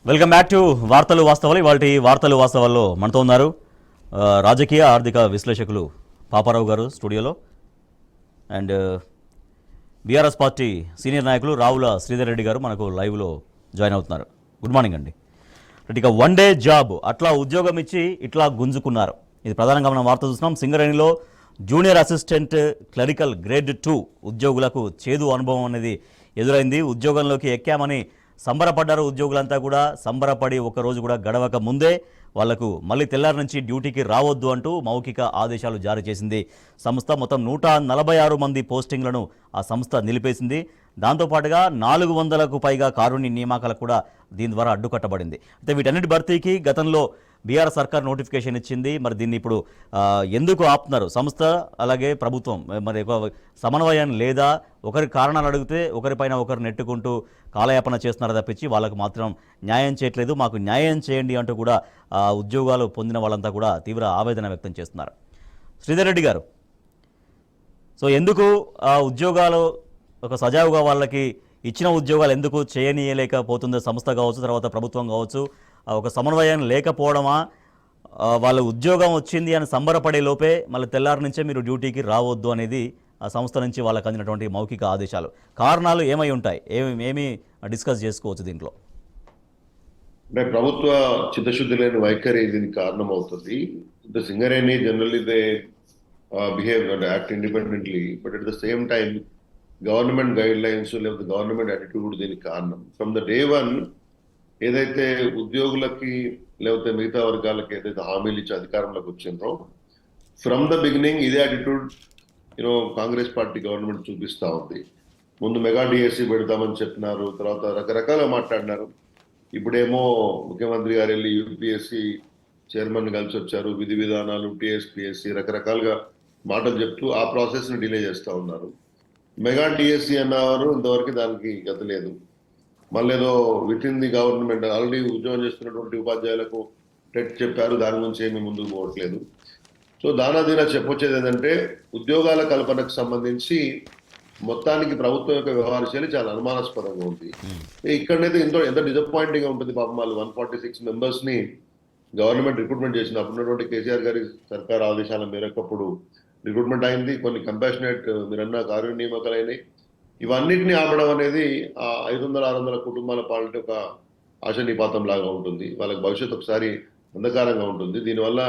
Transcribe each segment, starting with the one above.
Welcome back to వార్తలు వాస్తవాలు. ఇవాళ వార్తలు వాస్తవాల్లో మనతో ఉన్నారు రాజకీయ ఆర్థిక విశ్లేషకులు పాపారావు గారు స్టూడియోలో, అండ్ బీఆర్ఎస్ పార్టీ సీనియర్ నాయకులు రావుల శ్రీధర్ రెడ్డి గారు మనకు లైవ్లో జాయిన్ అవుతున్నారు. గుడ్ మార్నింగ్ అండి. ఇక వన్ డే జాబ్ అట్లా ఉద్యోగం ఇచ్చి ఇట్లా గుంజుకున్నారు. ఇది ప్రధానంగా మనం వార్త చూస్తున్నాం. సింగరేణిలో జూనియర్ అసిస్టెంట్ క్లరికల్ గ్రేడ్ 2 ఉద్యోగులకు చేదు అనుభవం అనేది ఎదురైంది. ఉద్యోగంలోకి ఎక్కామని సంబరపడ్డారు ఉద్యోగులంతా కూడా. సంబరపడి ఒకరోజు కూడా గడవక ముందే వాళ్లకు మళ్ళీ తెల్లారి నుంచి డ్యూటీకి రావద్దు అంటూ మౌఖిక ఆదేశాలు జారీ చేసింది సంస్థ. మొత్తం 146 మంది పోస్టింగ్లను ఆ సంస్థ నిలిపేసింది. దాంతోపాటుగా 400కు పైగా కారుణ్య నియామకాలకు కూడా దీని ద్వారా అడ్డుకట్టబడింది. అయితే వీటన్నిటి భర్తీకి గతంలో బీఆర్ సర్కార్ నోటిఫికేషన్ ఇచ్చింది. మరి దీన్ని ఇప్పుడు ఎందుకు ఆపుతున్నారు సంస్థ అలాగే ప్రభుత్వం? మరి సమన్వయం లేదా? ఒకరి కారణాలు అడిగితే ఒకరిపైన ఒకరు నెట్టుకుంటూ కాలయాపన చేస్తున్నారు తప్పించి వాళ్ళకు మాత్రం న్యాయం చేయట్లేదు. మాకు న్యాయం చేయండి అంటూ కూడా ఉద్యోగాలు పొందిన వాళ్ళంతా కూడా తీవ్ర ఆవేదన వ్యక్తం చేస్తున్నారు. శ్రీధర్ రెడ్డి గారు, సో ఎందుకు ఉద్యోగాలు ఒక సజావుగా వాళ్ళకి ఇచ్చిన ఉద్యోగాలు ఎందుకు చేయనీయలేకపోతుందో సంస్థ కావచ్చు, తర్వాత ప్రభుత్వం కావచ్చు? ఒక సమన్వయం లేకపోవడమా? వాళ్ళ ఉద్యోగం వచ్చింది అని సంబరపడే లోపే మళ్ళీ తెల్లారి నుంచే మీరు డ్యూటీకి రావద్దు అనేది ఆ సంస్థ నుంచి వాళ్ళకి అందినటువంటి మౌఖిక ఆదేశాలు. కారణాలు ఏమై ఉంటాయి? ఏమి డిస్కస్ చేసుకోవచ్చు దీంట్లో? అంటే ప్రభుత్వ చిత్తశుద్ధి లేని వైఖరి దీనికి కారణం అవుతుంది. Singareni generally they behave and act independently, but at the same time government guide lines లేకపోతే గవర్నమెంట్ యాటిట్యూడ్ దీనికి కారణం. ఫ్రమ్ ద డే వన్ ఏదైతే ఉద్యోగులకి లేకపోతే మిగతా వర్గాలకి ఏదైతే హామీలు ఇచ్చి అధికారంలోకి వచ్చిందో, ఫ్రమ్ ద బిగినింగ్ ఇదే యాటిట్యూడ్ కాంగ్రెస్ పార్టీ గవర్నమెంట్ చూపిస్తూ ఉంది. ముందు మెగా డిఎస్సి పెడతామని చెప్పినారు, తర్వాత రకరకాలుగా మాట్లాడినారు. ఇప్పుడేమో ముఖ్యమంత్రి గారు వెళ్ళి యూపీఎస్సి చైర్మన్ కలిసి వచ్చారు, విధి విధానాలు టీఎస్పీఎస్సి రకరకాలుగా మాటలు చెప్తూ ఆ ప్రాసెస్ని డిలే చేస్తూ ఉన్నారు. మెగా డిఎస్సి అన్నారు, ఇంతవరకు దానికి గతి లేదు. మళ్ళీ ఏదో with in the government already ఉద్యోగం చేస్తున్నటువంటి ఉపాధ్యాయులకు టెట్ చెప్పారు, దాని గురించి ఏమీ ముందుకు పోవట్లేదు. సో దానాదీనా చెప్పొచ్చేది ఏంటంటే ఉద్యోగాల కల్పనకు సంబంధించి మొత్తానికి ప్రభుత్వం యొక్క వ్యవహార శైలి చాలా అనుమానాస్పదంగా ఉంది. ఇక్కడనైతే ఎంత డిసప్పాయింటింగ్ గా ఉంటుంది. పాపం వాళ్ళు 146 మెంబర్స్ ని గవర్నమెంట్ రిక్రూట్మెంట్ చేసింది. అప్పుడున్నటువంటి కేసీఆర్ గారి సర్కార్ ఆదేశాల మేరకు అప్పుడు రిక్రూట్మెంట్ అయింది. కొన్ని కంపాషనేట్ మీరన్న కారుణ్య నియామకాలు అయినాయి. ఇవన్నిటిని ఆపడం అనేది ఆ 500-600 కుటుంబాల పాలిట ఒక ఆశానిపాతం లాగా ఉంటుంది. వాళ్ళకి భవిష్యత్తు ఒకసారి అంధకారంగా ఉంటుంది. దీనివల్ల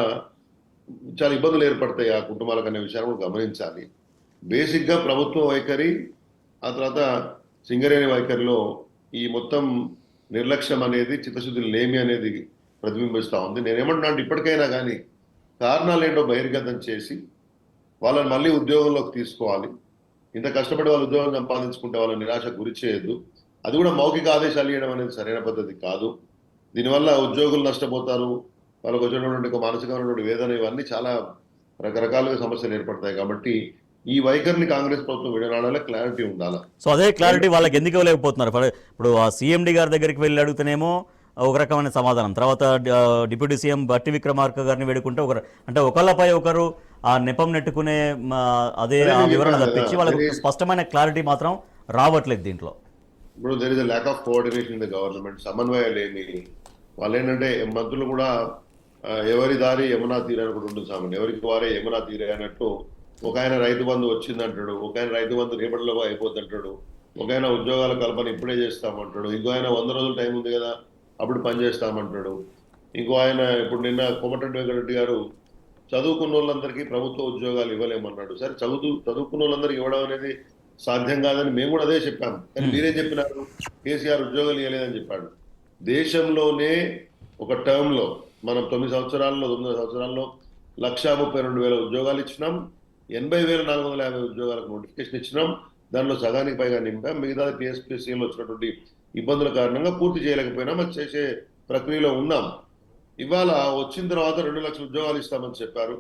చాలా ఇబ్బందులు ఏర్పడతాయి ఆ కుటుంబాలకు అనే విషయాన్ని గమనించాలి. బేసిక్గా ప్రభుత్వ వైఖరి, ఆ తర్వాత సింగరేణి వైఖరిలో ఈ మొత్తం నిర్లక్ష్యం అనేది, చిత్తశుద్ధి లేమి అనేది ప్రతిబింబిస్తూ ఉంది. నేనేమంటున్నా అంటే ఇప్పటికైనా కానీ కారణాలు ఏంటో బహిర్గతం చేసి వాళ్ళని మళ్ళీ ఉద్యోగంలోకి తీసుకోవాలి. ఇంత కష్టపడి వాళ్ళు ఉద్యోగం సంపాదించుకుంటే వాళ్ళని నిరాశకు గురి చేయొద్దు. అది కూడా మౌఖిక ఆదేశాలు ఇవ్వడం అనేది సరైన పద్ధతి కాదు. దీనివల్ల ఉద్యోగులు నష్టపోతారు, వాళ్ళకు వచ్చినటువంటి మానసికమైనటువంటి వేదన, ఇవన్నీ చాలా రకరకాలుగా సమస్యలు ఏర్పడతాయి. కాబట్టి ఈ వైఖరిని కాంగ్రెస్ ప్రభుత్వం విడనాడాలి, క్లారిటీ ఉండాలి. సో అదే క్లారిటీ వాళ్ళకి ఎందుకు ఇవ్వలేకపోతున్నారు? ఇప్పుడు ఆ సీఎండి గారి దగ్గరికి వెళ్ళి అడుగుతూనేమో ఒక రకమైన సమాధానం, తర్వాత డిప్యూటీ సీఎం బట్టి విక్రమార్క గారిని వేడుకుంటే అంటే ఒకళ్ళపై ఒకరు ఆ నెపం నెట్టుకునే అదే వివరణ తప్పించి వాళ్ళకి స్పష్టమైన క్లారిటీ మాత్రం రావట్లేదు దీంట్లో. ఇప్పుడు there is a lack of coordination in the government. సమన్వయాలు ఏమి, వాళ్ళు ఏంటంటే మంత్రులు కూడా ఎవరి దారి యమునా తీరే అని కూడా ఉంటుంది. సామాన్యం ఎవరికి వారే యమునా తీరే అన్నట్టు. ఒక ఆయన రైతు బంధు వచ్చిందంటాడు, ఒక ఆయన రైతు బంధు రేపటిలో అయిపోతుంటాడు, ఒక ఆయన ఉద్యోగాల కల్పన ఇప్పుడే చేస్తామంటాడు, ఇంకో ఆయన 100 రోజులు టైం ఉంది కదా అప్పుడు పని చేస్తామంటాడు, ఇంకో ఆయన ఇప్పుడు నిన్న కోమటిరెడ్డి వెంకటరెడ్డి గారు చదువుకున్న వాళ్ళందరికీ ప్రభుత్వ ఉద్యోగాలు ఇవ్వలేమన్నాడు. సరే చదువుకున్న వాళ్ళందరికీ ఇవ్వడం అనేది సాధ్యం కాదని మేము కూడా అదే చెప్పాము. కానీ మీరేం చెప్పినారు? కేసీఆర్ ఉద్యోగాలు ఇవ్వలేదని చెప్పాడు. దేశంలోనే ఒక టర్మ్లో మనం 9 సంవత్సరాల్లో 1,32,00,000 ఉద్యోగాలు ఇచ్చినాం. 80,450 ఉద్యోగాలకు నోటిఫికేషన్ ఇచ్చినాం. దానిలో సగానికి పైగా నింపాం. మిగతా టీఎస్పీఎస్సీలో వచ్చినటువంటి ఇబ్బందుల కారణంగా పూర్తి చేయలేకపోయినాం. అది చేసే ప్రక్రియలో ఉన్నాం. ఇవాళ వచ్చిన తర్వాత 2 లక్షల ఉద్యోగాలు ఇస్తామని చెప్పారు,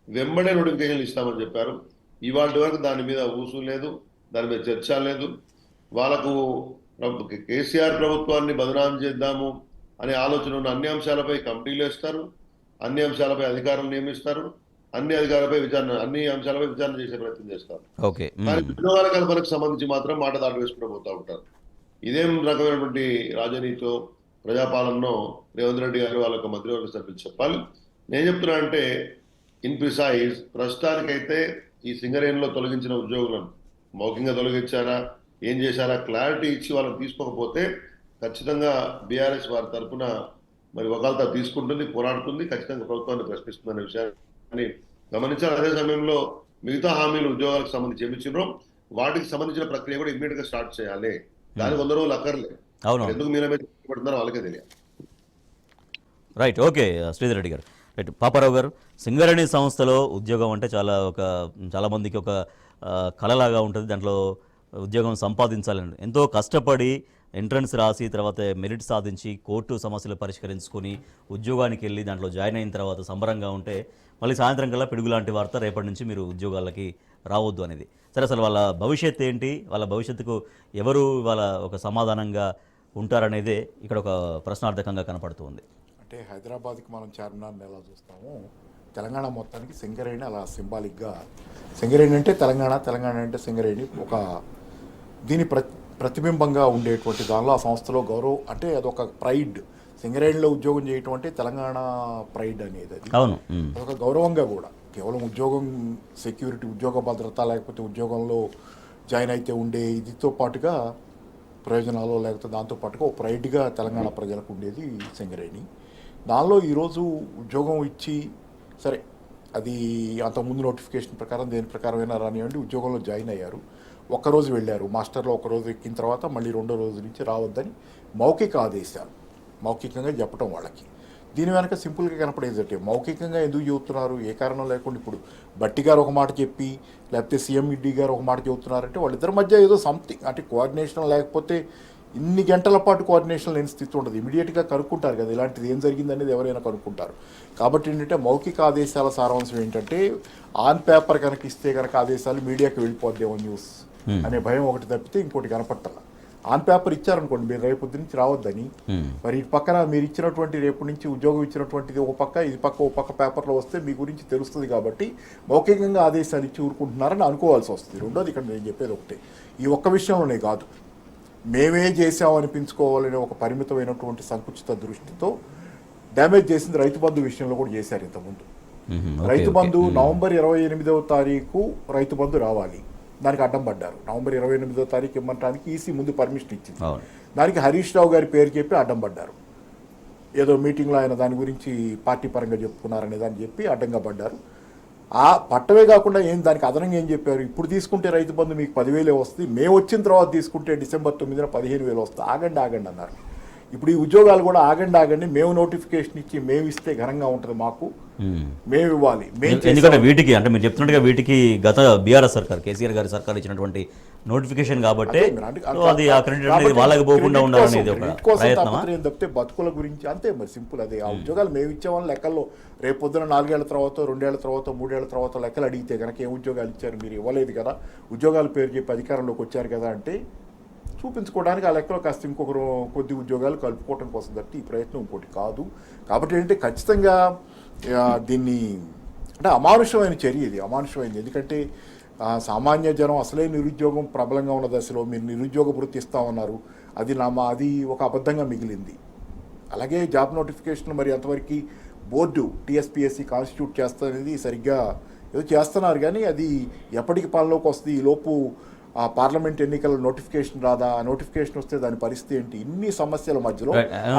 వెంబడే నోటిఫికేషన్లు ఇస్తామని చెప్పారు. ఇవాళ వరకు దాని మీద ఊసు లేదు, దాని మీద చర్చ లేదు. వాళ్ళకు కేసీఆర్ ప్రభుత్వాన్ని బదనాం చేద్దాము అనే ఆలోచన ఉన్న అన్ని అంశాలపై కమిటీలు వేస్తారు, అన్ని అంశాలపై అధికారులు నియమిస్తారు, అన్ని అంశాలపై విచారణ చేసే ప్రయత్నం చేస్తారు. కానీ ఉద్యోగాల కల్పనకు సంబంధించి మాత్రం మాట దాటి వేసుకుంటూ పోతా ఉంటారు. ఇదేం రకమైనటువంటి రాజనీతితో ప్రజాపాలనలో రేవంత్ రెడ్డి గారు వాళ్ళ యొక్క మంత్రివర్గ సభ్యులు చెప్పాలి. నేను చెప్తున్నా అంటే ఇన్ ప్రిసైజ్ ప్రస్తుతానికైతే ఈ సింగరేణిలో తొలగించిన ఉద్యోగులను మౌఖికంగా తొలగించారా, ఏం చేశారా క్లారిటీ ఇచ్చి వాళ్ళని తీసుకోకపోతే ఖచ్చితంగా బీఆర్ఎస్ వారి తరఫున మరి వకాల్తా తీసుకుంటుంది, పోరాడుతుంది, ఖచ్చితంగా ప్రభుత్వాన్ని ప్రశ్నిస్తుందనే విషయాన్ని గమనించాలి. అదే సమయంలో మిగతా హామీలు ఉద్యోగాలకు సంబంధించి ఏమిచ్చినారో వాటికి సంబంధించిన ప్రక్రియ కూడా ఇమ్మీడియట్ గా స్టార్ట్ చేయాలి. దానికి 100 రోజులు అక్కర్లే. ఎందుకు మీరే పెడుతున్నారో వాళ్ళకే తెలియాలి. రైట్, ఓకే శ్రీధర్ రెడ్డి గారు. రైట్, పాపారావు గారు, సింగరేణి సంస్థలో ఉద్యోగం అంటే చాలామందికి ఒక కళలాగా ఉంటుంది. దాంట్లో ఉద్యోగం సంపాదించాలని ఎంతో కష్టపడి ఎంట్రన్స్ రాసి తర్వాత మెరిట్ సాధించి కోర్టు సమస్యలు పరిష్కరించుకొని ఉద్యోగానికి వెళ్ళి దాంట్లో జాయిన్ అయిన తర్వాత సంబరంగా ఉంటే మళ్ళీ సాయంత్రం కల్లా పిడుగు లాంటి వార్త రేపటి నుంచి మీరు ఉద్యోగాలకి రావద్దు అనేది. సరే, అసలు వాళ్ళ భవిష్యత్తు ఏంటి, వాళ్ళ భవిష్యత్తుకు ఎవరు వాళ్ళ ఒక సమాధానంగా ఉంటారనేదే ఇక్కడ ఒక ప్రశ్నార్థకంగా కనపడుతుంది. అంటే హైదరాబాద్కి మనం చార్మినార్ని ఎలా చూస్తామో తెలంగాణ మొత్తానికి సింగరేణి అలా సింబాలిక్గా, సింగరేణి అంటే తెలంగాణ అంటే సింగరేణి ఒక దీని ప్రతిబింబంగా ఉండేటువంటి దానిలో ఆ సంస్థలో గౌరవం అంటే అదొక ప్రైడ్. సింగరేణిలో ఉద్యోగం చేయటం అంటే తెలంగాణ ప్రైడ్ అనేది, అది అవును, అదొక గౌరవంగా కూడా. కేవలం ఉద్యోగం సెక్యూరిటీ, ఉద్యోగ భద్రత, లేకపోతే ఉద్యోగంలో జాయిన్ అయితే ఉండే ఇదితో పాటుగా ప్రయోజనాలు, లేకపోతే దాంతోపాటుగా ఒక ప్రైడ్గా తెలంగాణ ప్రజలకు ఉండేది సింగరేణి. దానిలో ఈరోజు ఉద్యోగం ఇచ్చి, సరే అది అంతకుముందు నోటిఫికేషన్ ప్రకారం దేని ప్రకారమైనా రానివ్వండి, ఉద్యోగంలో జాయిన్ అయ్యారు, ఒక్కరోజు వెళ్ళారు, మాస్టర్లో ఒకరోజు ఎక్కిన తర్వాత మళ్ళీ రెండో రోజు నుంచి రావద్దని మౌఖిక ఆదేశాలు, మౌఖికంగా చెప్పడం వాళ్ళకి. దీని వెనక సింపుల్గా కనపడేది అంటే మౌఖికంగా ఎందుకు చెబుతున్నారు, ఏ కారణం లేకుండా. ఇప్పుడు బట్టి గారు ఒక మాట చెప్పి లేకపోతే సీఎం రెడ్డి గారు ఒక మాట చెబుతున్నారంటే వాళ్ళిద్దరి మధ్య ఏదో సంథింగ్ అంటే కోఆర్డినేషన్, లేకపోతే ఇన్ని గంటల పాటు కోఆర్డినేషన్ లేని స్థితి ఉండదు. ఇమీడియట్గా కనుక్కుంటారు కదా ఇలాంటిది ఏం జరిగింది అనేది, ఎవరైనా కనుక్కుంటారు. కాబట్టి ఏంటంటే మౌఖిక ఆదేశాల సారాంశం ఏంటంటే ఆన్ పేపర్ కనుక ఇస్తే కనుక ఆదేశాలు మీడియాకి వెళ్ళిపోద్దేమో న్యూస్ అనే భయం ఒకటి తప్పితే ఇంకోటి కనపట్టాల. ఆన్ పేపర్ ఇచ్చారనుకోండి, మీరు రేపు నుంచి రావద్దని, మరి ఇటు పక్కన మీరు ఇచ్చినటువంటి రేపు నుంచి ఉద్యోగం ఇచ్చినటువంటిది ఒక పక్క, ఇది పక్క, ఒక పక్క పేపర్లో వస్తే మీ గురించి తెలుస్తుంది. కాబట్టి మౌఖికంగా ఆదేశాలు ఇచ్చి ఊరుకుంటున్నారని అనుకోవాల్సి వస్తుంది. రెండోది ఇక్కడ నేను చెప్పేది ఒకటే, ఈ ఒక్క విషయంలోనే కాదు, మేమే చేసామనిపించుకోవాలనే ఒక పరిమితమైనటువంటి సంకుచిత దృష్టితో డ్యామేజ్ చేసింది రైతు బంధు విషయంలో కూడా చేశారు ఇంతకుముందు. రైతు బంధు నవంబర్ 28వ తారీఖు రైతు బంధు రావాలి, దానికి అడ్డం పడ్డారు. నవంబర్ 28వ తారీఖు ఇవ్వడానికి ఈసీ ముందు పర్మిషన్ ఇచ్చింది, దానికి హరీష్ రావు గారి పేరు చెప్పి అడ్డం పడ్డారు. ఏదో మీటింగ్లో ఆయన దాని గురించి పార్టీ పరంగా చెప్పుకున్నారనే దాన్ని చెప్పి అడ్డంగా పడ్డారు. ఆ పట్టవే కాకుండా దానికి అదనంగా ఏం చెప్పారు, ఇప్పుడు తీసుకుంటే రైతు బంధు మీకు 10,000 వస్తుంది, మేము వచ్చిన తర్వాత తీసుకుంటే డిసెంబర్ 9న 15,000 వస్తుంది, ఆగండి అన్నారు. ఇప్పుడు ఈ ఉద్యోగాలు కూడా ఆగండి, మేము నోటిఫికేషన్ ఇచ్చి మేము ఇస్తే ఘనంగా ఉంటుంది, మాకు మేము ఇవ్వాలి. ఎందుకంటే వీటికి అంటే మీరు చెప్తున్నట్టుగా వీటికి గత బీఆర్ఎస్ సర్కార్, కేసీఆర్ గారి సర్కార్ ఇచ్చినటువంటి నోటిఫికేషన్ కాబట్టి అది ఆ క్రెడిట్ అనేది వాళ్ళకి పోకుండా ఉండాలనేది ఒక ప్రయత్నం తప్పితే బతుకుల గురించి అంతే. మరి సింపుల్ అదే. ఆ ఉద్యోగాలు మేము ఇచ్చేవాళ్ళని లెక్కల్లో రేపు పొద్దున 4 ఏళ్ల తర్వాత, 2 ఏళ్ల తర్వాత, 3 ఏళ్ల తర్వాత లెక్కలు అడిగితే కనుక ఏ ఉద్యోగాలు ఇచ్చారు, మీరు ఇవ్వలేదు కదా, ఉద్యోగాల పేరు చెప్పి అధికారంలోకి వచ్చారు కదా అంటే చూపించుకోవడానికి ఆ లెక్కలో కాస్త ఇంకొకరు కొద్ది ఉద్యోగాలు కలుపుకోవడం కోసం తప్పి ఈ ప్రయత్నం ఇంకోటి కాదు. కాబట్టి ఏంటంటే ఖచ్చితంగా దీన్ని అంటే అమానుషమైన చర్య, ఇది అమానుషమైంది. ఎందుకంటే సామాన్య జనం అసలే నిరుద్యోగం ప్రబలంగా ఉన్న దశలో మీరు నిరుద్యోగ వృత్తి ఇస్తామన్నారు, అది ఒక అబద్ధంగా మిగిలింది. అలాగే జాబ్ నోటిఫికేషన్ మరి అంతవరకు బోర్డు టీఎస్పీఎస్సీ కాన్స్టిట్యూట్ చేస్తారనేది సరిగ్గా ఏదో చేస్తున్నారు, కానీ అది ఎప్పటికి పాలనలోకి వస్తుంది, ఈలోపు ఆ పార్లమెంట్ ఎన్నికల నోటిఫికేషన్ రాదా, ఆ నోటిఫికేషన్ వస్తే దాని పరిస్థితి ఏంటి, ఇన్ని సమస్యల మధ్యలో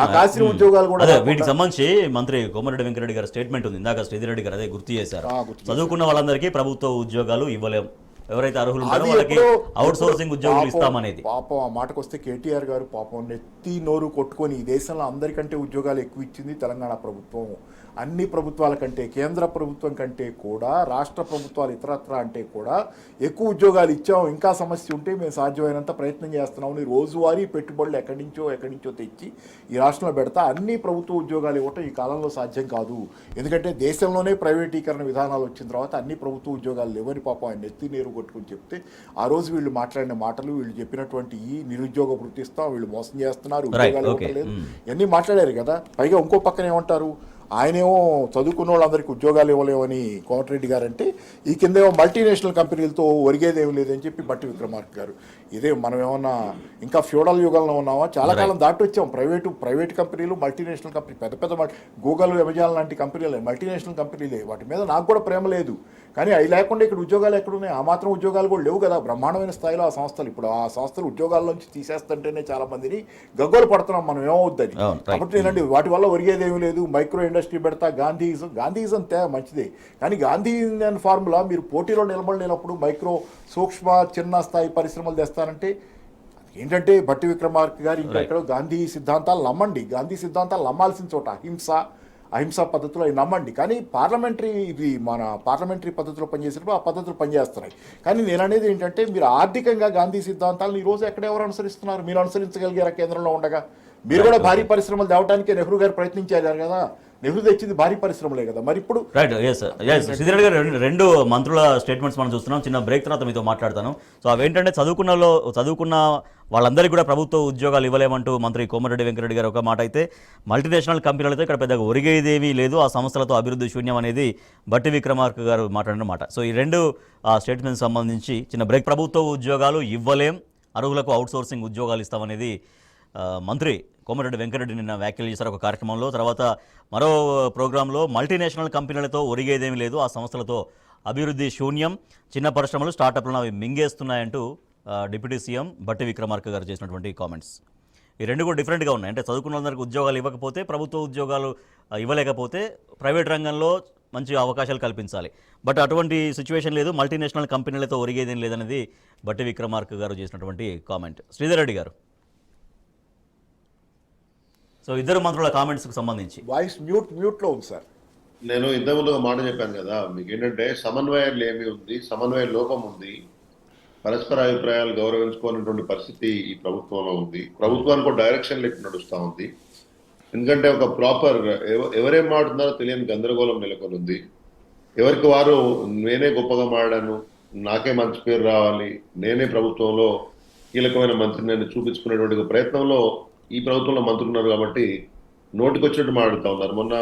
ఆ కాసిన ఉద్యోగాలు కూడా. వీటికి సంబంధించి మంత్రి కోమరెడ్డి వెంకరెడ్డి గారి స్టేట్మెంట్ ఉంది, ఇందాక శ్రీధర్ రెడ్డి గారు అదే గుర్తు చేశారు. చదువుకున్న వాళ్ళందరికీ ప్రభుత్వ ఉద్యోగాలు ఇవ్వలేం, ఎవరైతే అర్హులు ఉంటారో వాళ్ళకి అవుట్ సోర్సింగ్ ఉద్యోగులు ఇస్తామనేది. పాపం ఆ మాటకు వస్తే కేటీఆర్ గారు పాపం నెత్తి నోరు కొట్టుకొని ఈ దేశంలో అందరికంటే ఉద్యోగాలు ఎక్కువ ఇచ్చింది తెలంగాణ ప్రభుత్వం. అన్ని ప్రభుత్వాల కంటే, కేంద్ర ప్రభుత్వం కంటే కూడా, రాష్ట్ర ప్రభుత్వాలు ఇతరత్ర అంటే కూడా ఎక్కువ ఉద్యోగాలు ఇచ్చాం, ఇంకా సమస్య ఉంటే మేము సాధ్యమైనంత ప్రయత్నం చేస్తున్నామని రోజువారీ పెట్టుబడులు ఎక్కడి నుంచో తెచ్చి ఈ రాష్ట్రంలో పెడతా అన్ని ప్రభుత్వ ఉద్యోగాలు ఇవ్వటం ఈ కాలంలో సాధ్యం కాదు. ఎందుకంటే దేశంలోనే ప్రైవేటీకరణ విధానాలు వచ్చిన తర్వాత అన్ని ప్రభుత్వ ఉద్యోగాలు లేవని పాపం ఆయన నెత్తి నీరు కొట్టుకుని చెప్తే, ఆ రోజు వీళ్ళు మాట్లాడిన మాటలు, వీళ్ళు చెప్పినటువంటి ఈ నిరుద్యోగ వృత్తి ఇస్తాం, వీళ్ళు మోసం చేస్తున్నారు, ఉద్యోగాలు ఇవ్వలేదు, ఇవన్నీ మాట్లాడారు కదా. పైగా ఇంకో పక్కన ఏమంటారు, ఆయనేమో చదువుకున్న వాళ్ళందరికీ ఉద్యోగాలు ఇవ్వలేమని కోమటిరెడ్డి గారు అంటే, ఈ కిందేమో మల్టీనేషనల్ కంపెనీలతో ఒరిగేదేమి లేదని చెప్పి బట్టి విక్రమార్క గారు. ఇదే మనం ఏమన్నా ఇంకా ఫ్యూడల్ యుగంలో ఉన్నామా? చాలా కాలం దాటి వచ్చాం. ప్రైవేట్ కంపెనీలు, మల్టీనేషనల్ కంపెనీ, పెద్ద పెద్ద గూగుల్, అమెజాన్ లాంటి కంపెనీలే మల్టీనేషనల్ కంపెనీలే. వాటి మీద నాకు కూడా ప్రేమ లేదు, కానీ అవి లేకుండా ఇక్కడ ఉద్యోగాలు ఎక్కడున్నాయి? ఆ మాత్రం ఉద్యోగాలు కూడా లేవు కదా బ్రహ్మాండమైన స్థాయిలో ఆ సంస్థలు. ఇప్పుడు ఆ సంస్థలు ఉద్యోగాల్లోంచి తీసేస్తుంటేనే చాలా మందిని గగ్గోలు పడుతున్నాం మనం ఏమవుద్దని. కాబట్టి నేనండి వాటి వల్ల ఒరిగేదేమీ లేదు. మైక్రో ఇండస్ట్రీ పెడతా, గాంధీయిజం మంచిదే, కానీ గాంధీ ఫార్ములా మీరు పోటీలో నిలబడలేనప్పుడు మైక్రో, సూక్ష్మ, చిన్న స్థాయి పరిశ్రమలు తెస్తారంటే ఏంటంటే, బట్టి విక్రమార్క గారు ఇంకెక్కడో గాంధీ సిద్ధాంతాలు నమ్మండి. గాంధీ సిద్ధాంతాలు నమ్మాల్సిన చోట అహింసా పద్ధతిలో అవి నమ్మండి, కానీ మన పార్లమెంటరీ పద్ధతిలో పనిచేసినప్పుడు ఆ పద్ధతులు పనిచేస్తున్నాయి. కానీ నేను అనేది ఏంటంటే, మీరు ఆర్థికంగా గాంధీ సిద్ధాంతాలను ఈరోజు ఎవరు అనుసరిస్తున్నారు? మీరు అనుసరించగలిగారా కేంద్రంలో ఉండగా? మీరు కూడా భారీ పరిశ్రమలు తేవడానికే నెహ్రూ గారు ప్రయత్నించారు కదా. నెహ్రూ తెచ్చింది భారీ పరిశ్రమలే కదా. మరి ఇప్పుడు రైట్. శ్రీధర్ గారు, రెండు మంత్రుల స్టేట్మెంట్స్ మనం చూస్తున్నాం. చిన్న బ్రేక్ తర్వాత మీతో మాట్లాడతాను. సో అవేంటంటే, చదువుకున్న వాళ్ళందరికీ కూడా ప్రభుత్వ ఉద్యోగాలు ఇవ్వలేమంటూ మంత్రి కోమటిరెడ్డి వెంకటరెడ్డి గారు ఒక మాట అయితే, మల్టీనేషనల్ కంపెనీలతో ఇక్కడ పెద్దగా ఒరిగేదేమీ లేదు, ఆ సంస్థలతో అభివృద్ధి శూన్యం అనేది బట్టి విక్రమార్క గారు మాట్లాడిన మాట. సో ఈ రెండు స్టేట్మెంట్స్ సంబంధించి చిన్న బ్రేక్. ప్రభుత్వ ఉద్యోగాలు ఇవ్వలేం, అర్హులకు అవుట్సోర్సింగ్ ఉద్యోగాలు ఇస్తామనేది మంత్రి కోమటిరెడ్డి వెంకటరెడ్డి నిన్న వ్యాఖ్యలు చేశారు ఒక కార్యక్రమంలో. తర్వాత మరో ప్రోగ్రాంలో మల్టీనేషనల్ కంపెనీలతో ఒరిగేదేమీ లేదు, ఆ సంస్థలతో అభివృద్ధి శూన్యం, చిన్న పరిశ్రమలు, స్టార్టప్లను అవి మింగేస్తున్నాయంటూ డిప్యూటీ సీఎం బట్టి విక్రమార్క గారు చేసినటువంటి కామెంట్స్. ఈ రెండు కూడా డిఫరెంట్గా ఉన్నాయి. అంటే చదువుకున్న వాళ్ళందరికీ ఉద్యోగాలు ఇవ్వకపోతే, ప్రభుత్వ ఉద్యోగాలు ఇవ్వలేకపోతే ప్రైవేట్ రంగంలో మంచి అవకాశాలు కల్పించాలి. బట్ అటువంటి సిచ్యువేషన్ లేదు, మల్టీనేషనల్ కంపెనీలతో ఒరిగేదేం లేదనేది బట్టి విక్రమార్క గారు చేసినటువంటి కామెంట్. శ్రీధర్ రెడ్డి గారు, సో ఇద్దరు మంత్రుల కామెంట్స్కి సంబంధించి వాయిస్ మ్యూట్లో ఉంది సార్. నేను ఇంతకుముందు ఒక మాట చెప్పాను కదా మీకు, ఏంటంటే సమన్వయం ఏమి ఉంది, సమన్వయ లోపం ఉంది, పరస్పర అభిప్రాయాలు గౌరవించుకోవాలన్నటువంటి పరిస్థితి ఈ ప్రభుత్వంలో ఉంది. ప్రభుత్వానికి ఒక డైరెక్షన్ లెక్క నడుస్తూ ఉంది. ఎందుకంటే ఒక ప్రాపర్ ఎవరేం మాట్లాడుతున్నారో తెలియని గందరగోళం నెలకొని ఉంది. ఎవరికి వారు నేనే గొప్పగా మాట్లాడాను, నాకే మంచి పేరు రావాలి, నేనే ప్రభుత్వంలో కీలకమైన మంత్రిని నేను చూపించుకునేటువంటి ప్రయత్నంలో ఈ ప్రభుత్వంలో మంత్రులు ఉన్నారు కాబట్టి నోటికి వచ్చినట్టు మాట్లాడుతూ ఉన్నారు. మొన్న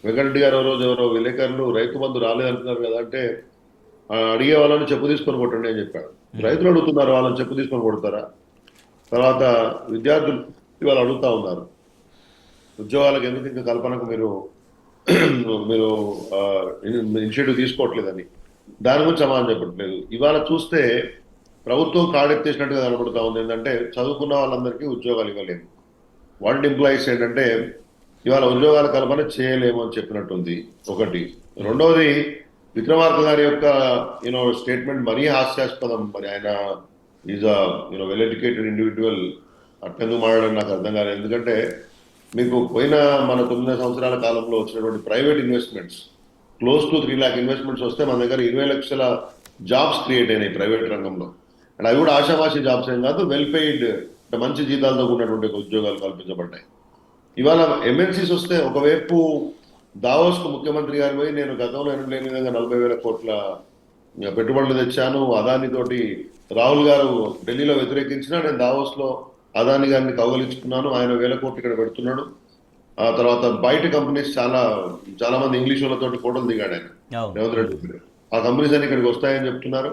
వెంకటరెడ్డి గారు ఎవరో విలేకరులు రైతు బంధు రాలేదంటున్నారు కదా అంటే, అడిగే వాళ్ళని చెప్పు తీసుకొని కొట్టండి అని చెప్పాడు. రైతులు అడుగుతున్నారు, వాళ్ళని చెప్పు తీసుకొని కొడతారా? తర్వాత విద్యార్థులు ఇవాళ అడుగుతా ఉన్నారు, ఉద్యోగాలకు ఎందుకు ఇంకా కల్పనకు మీరు ఇనిషియేటివ్ తీసుకోవట్లేదని. దాని గురించి సమాధానం చెప్పట్లేదు. ఇవాళ చూస్తే ప్రభుత్వం కాడెత్తేసినట్టుగా కనబడుతూ ఉంది. ఏంటంటే, చదువుకున్న వాళ్ళందరికీ ఉద్యోగాలు ఇవ్వలేము. వరల్డ్ ఎంప్లాయీస్ ఏంటంటే ఇవాళ ఉద్యోగాల కల్పన చేయలేము అని చెప్పినట్టుంది ఒకటి. రెండవది, విక్రమార్క గారి యొక్క స్టేట్మెంట్ మరీ హాస్యాస్పదం. మరి ఆయన ఈజ్ వెల్ ఎడ్యుకేటెడ్ ఇండివిజువల్, అట్టెందుకు మాట్లాడడం నాకు అర్థం కాలేదు. ఎందుకంటే మీకు పోయిన మన 9 సంవత్సరాల కాలంలో వచ్చినటువంటి private investments close to 3 lakh investments వస్తే మన దగ్గర 20 లక్షల జాబ్స్ క్రియేట్ అయినాయి ప్రైవేట్ రంగంలో. అండ్ అవి కూడా ఆశావాసి జాబ్స్ ఏం కాదు, వెల్ పెయిడ్, మంచి జీతాలతో కూడినటువంటి ఉద్యోగాలు కల్పించబడ్డాయి. ఇవాళ ఎంఎన్సీస్ వస్తే ఒకవైపు దావోస్కు ముఖ్యమంత్రి గారు పోయి, నేను గతంలో లేని విధంగా 40,000 కోట్ల పెట్టుబడులు తెచ్చాను, అదాని తోటి రాహుల్ గారు ఢిల్లీలో వ్యతిరేకించినా నేను దావోస్లో అదాని గారిని కౌగలించుకున్నాను, ఆయన 1,000 కోట్లు ఇక్కడ పెడుతున్నాడు. ఆ తర్వాత బయట కంపెనీస్ చాలా మంది ఇంగ్లీష్ వాళ్ళతోటి ఫోటోలు దిగాడు ఆయన రేవంత్ రెడ్డి. ఆ కంపెనీస్ అన్ని ఇక్కడికి వస్తాయని చెప్తున్నారు.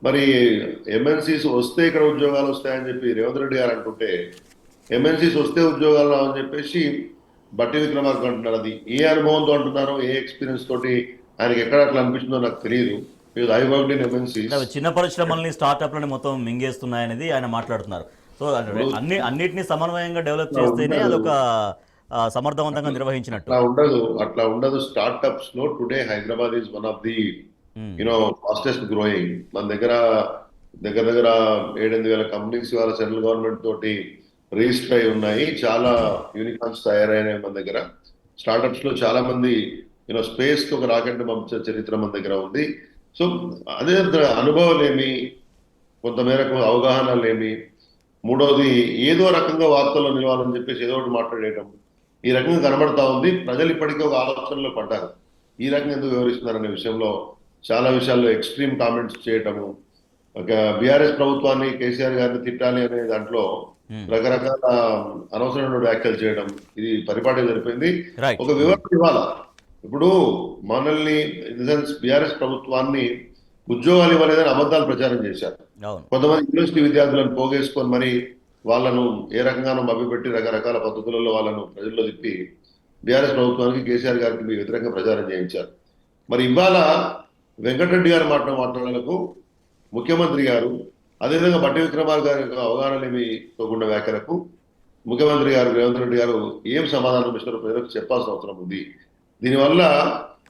మరి ఎంఎన్సీస్ వస్తే ఇక్కడ ఉద్యోగాలు వస్తాయని చెప్పి రేవంత్ రెడ్డి గారు అంటుంటే, ఎంఎన్సీస్ వస్తే ఉద్యోగాలు రావని చెప్పేసి బట్టి విక్రమార్క అంటున్నారు. అది ఏ అనుభవంతో అంటున్నారో, ఏ ఎక్స్పీరియన్స్ తోటి ఆయనకి ఎక్కడ అట్లా అనిపిస్తుందో నాకు తెలియదు. I worked in MNCs. చిన్న పరిశ్రమల్ని, స్టార్ట్అప్లని మొత్తం మింగేస్తున్నాయనేది ఆయన మాట్లాడుతున్నారు. సో అన్నిటినీ సమన్వయంగా డెవలప్ చేస్తేనే అదొక సమర్థవంతంగా నిర్వహించినట్టు. అట్లా ఉండదు. స్టార్ట్అప్స్ లో today Hyderabad is one of the fastest growing. మన దగ్గర 7,000 కంపెనీస్ ఇవాళ సెంట్రల్ గవర్నమెంట్ తోటి రిజిస్టర్ అయి ఉన్నాయి. చాలా యూనికార్న్స్ తయారైనాయి మన దగ్గర. స్టార్ట్అప్స్ లో చాలా మంది స్పేస్ కి ఒక రాకెట్ పంపించే చరిత్ర మన దగ్గర ఉంది. సో అదే అనుభవాలేమి, కొంతమేరకు అవగాహన లేమి, మూడవది ఏదో రకంగా వార్తల్లో నిలవాలని చెప్పేసి ఏదో ఒకటి మాట్లాడేయటం, ఈ రకంగా కనబడతా ఉంది. ప్రజలు ఇప్పటికీ ఒక ఆలోచనలో పడ్డారు, ఈ రకంగా ఎందుకు వివరిస్తున్నారనే విషయంలో చాలా విషయాల్లో ఎక్స్ట్రీమ్ కామెంట్స్ చేయటము, బీఆర్ఎస్ ప్రభుత్వాన్ని కేసీఆర్ గారిని తిట్టాలి అనే దాంట్లో రకరకాల అనవసరమైన వ్యాఖ్యలు చేయడం ఇది పరిపాటి జరిపోయింది. రైట్. ఒక వివరణ ఇవ్వాలా, ఇప్పుడు మనల్ని ఇన్ ద సెన్స్ బీఆర్ఎస్ ప్రభుత్వాన్ని ఉద్యోగాలు ఇవ్వలేదని అబద్ధాలు ప్రచారం చేశారు. అవును. కొంతమంది యూనివర్సిటీ విద్యార్థులను పోగేసుకొని మరి వాళ్ళను ఏ రకంగానూ మభ్యపెట్టి రకరకాల పద్ధతులలో వాళ్ళను ప్రజల్లో తిప్పి బీఆర్ఎస్ ప్రభుత్వానికి కేసీఆర్ గారికి వ్యతిరేకంగా ప్రచారం చేయించారు. మరి ఇవాళ వెంకటరెడ్డి గారు మాట్లాడలకు ముఖ్యమంత్రి గారు, అదేవిధంగా బట్టి విక్రమార్ గారి యొక్క అవగాహన లేమితోకుండా వ్యాఖ్యలకు ముఖ్యమంత్రి గారు రేవంత్ రెడ్డి గారు ఏం సమాధానం ఇస్తారో ప్రజలకు చెప్పాల్సిన అవసరం ఉంది. దీనివల్ల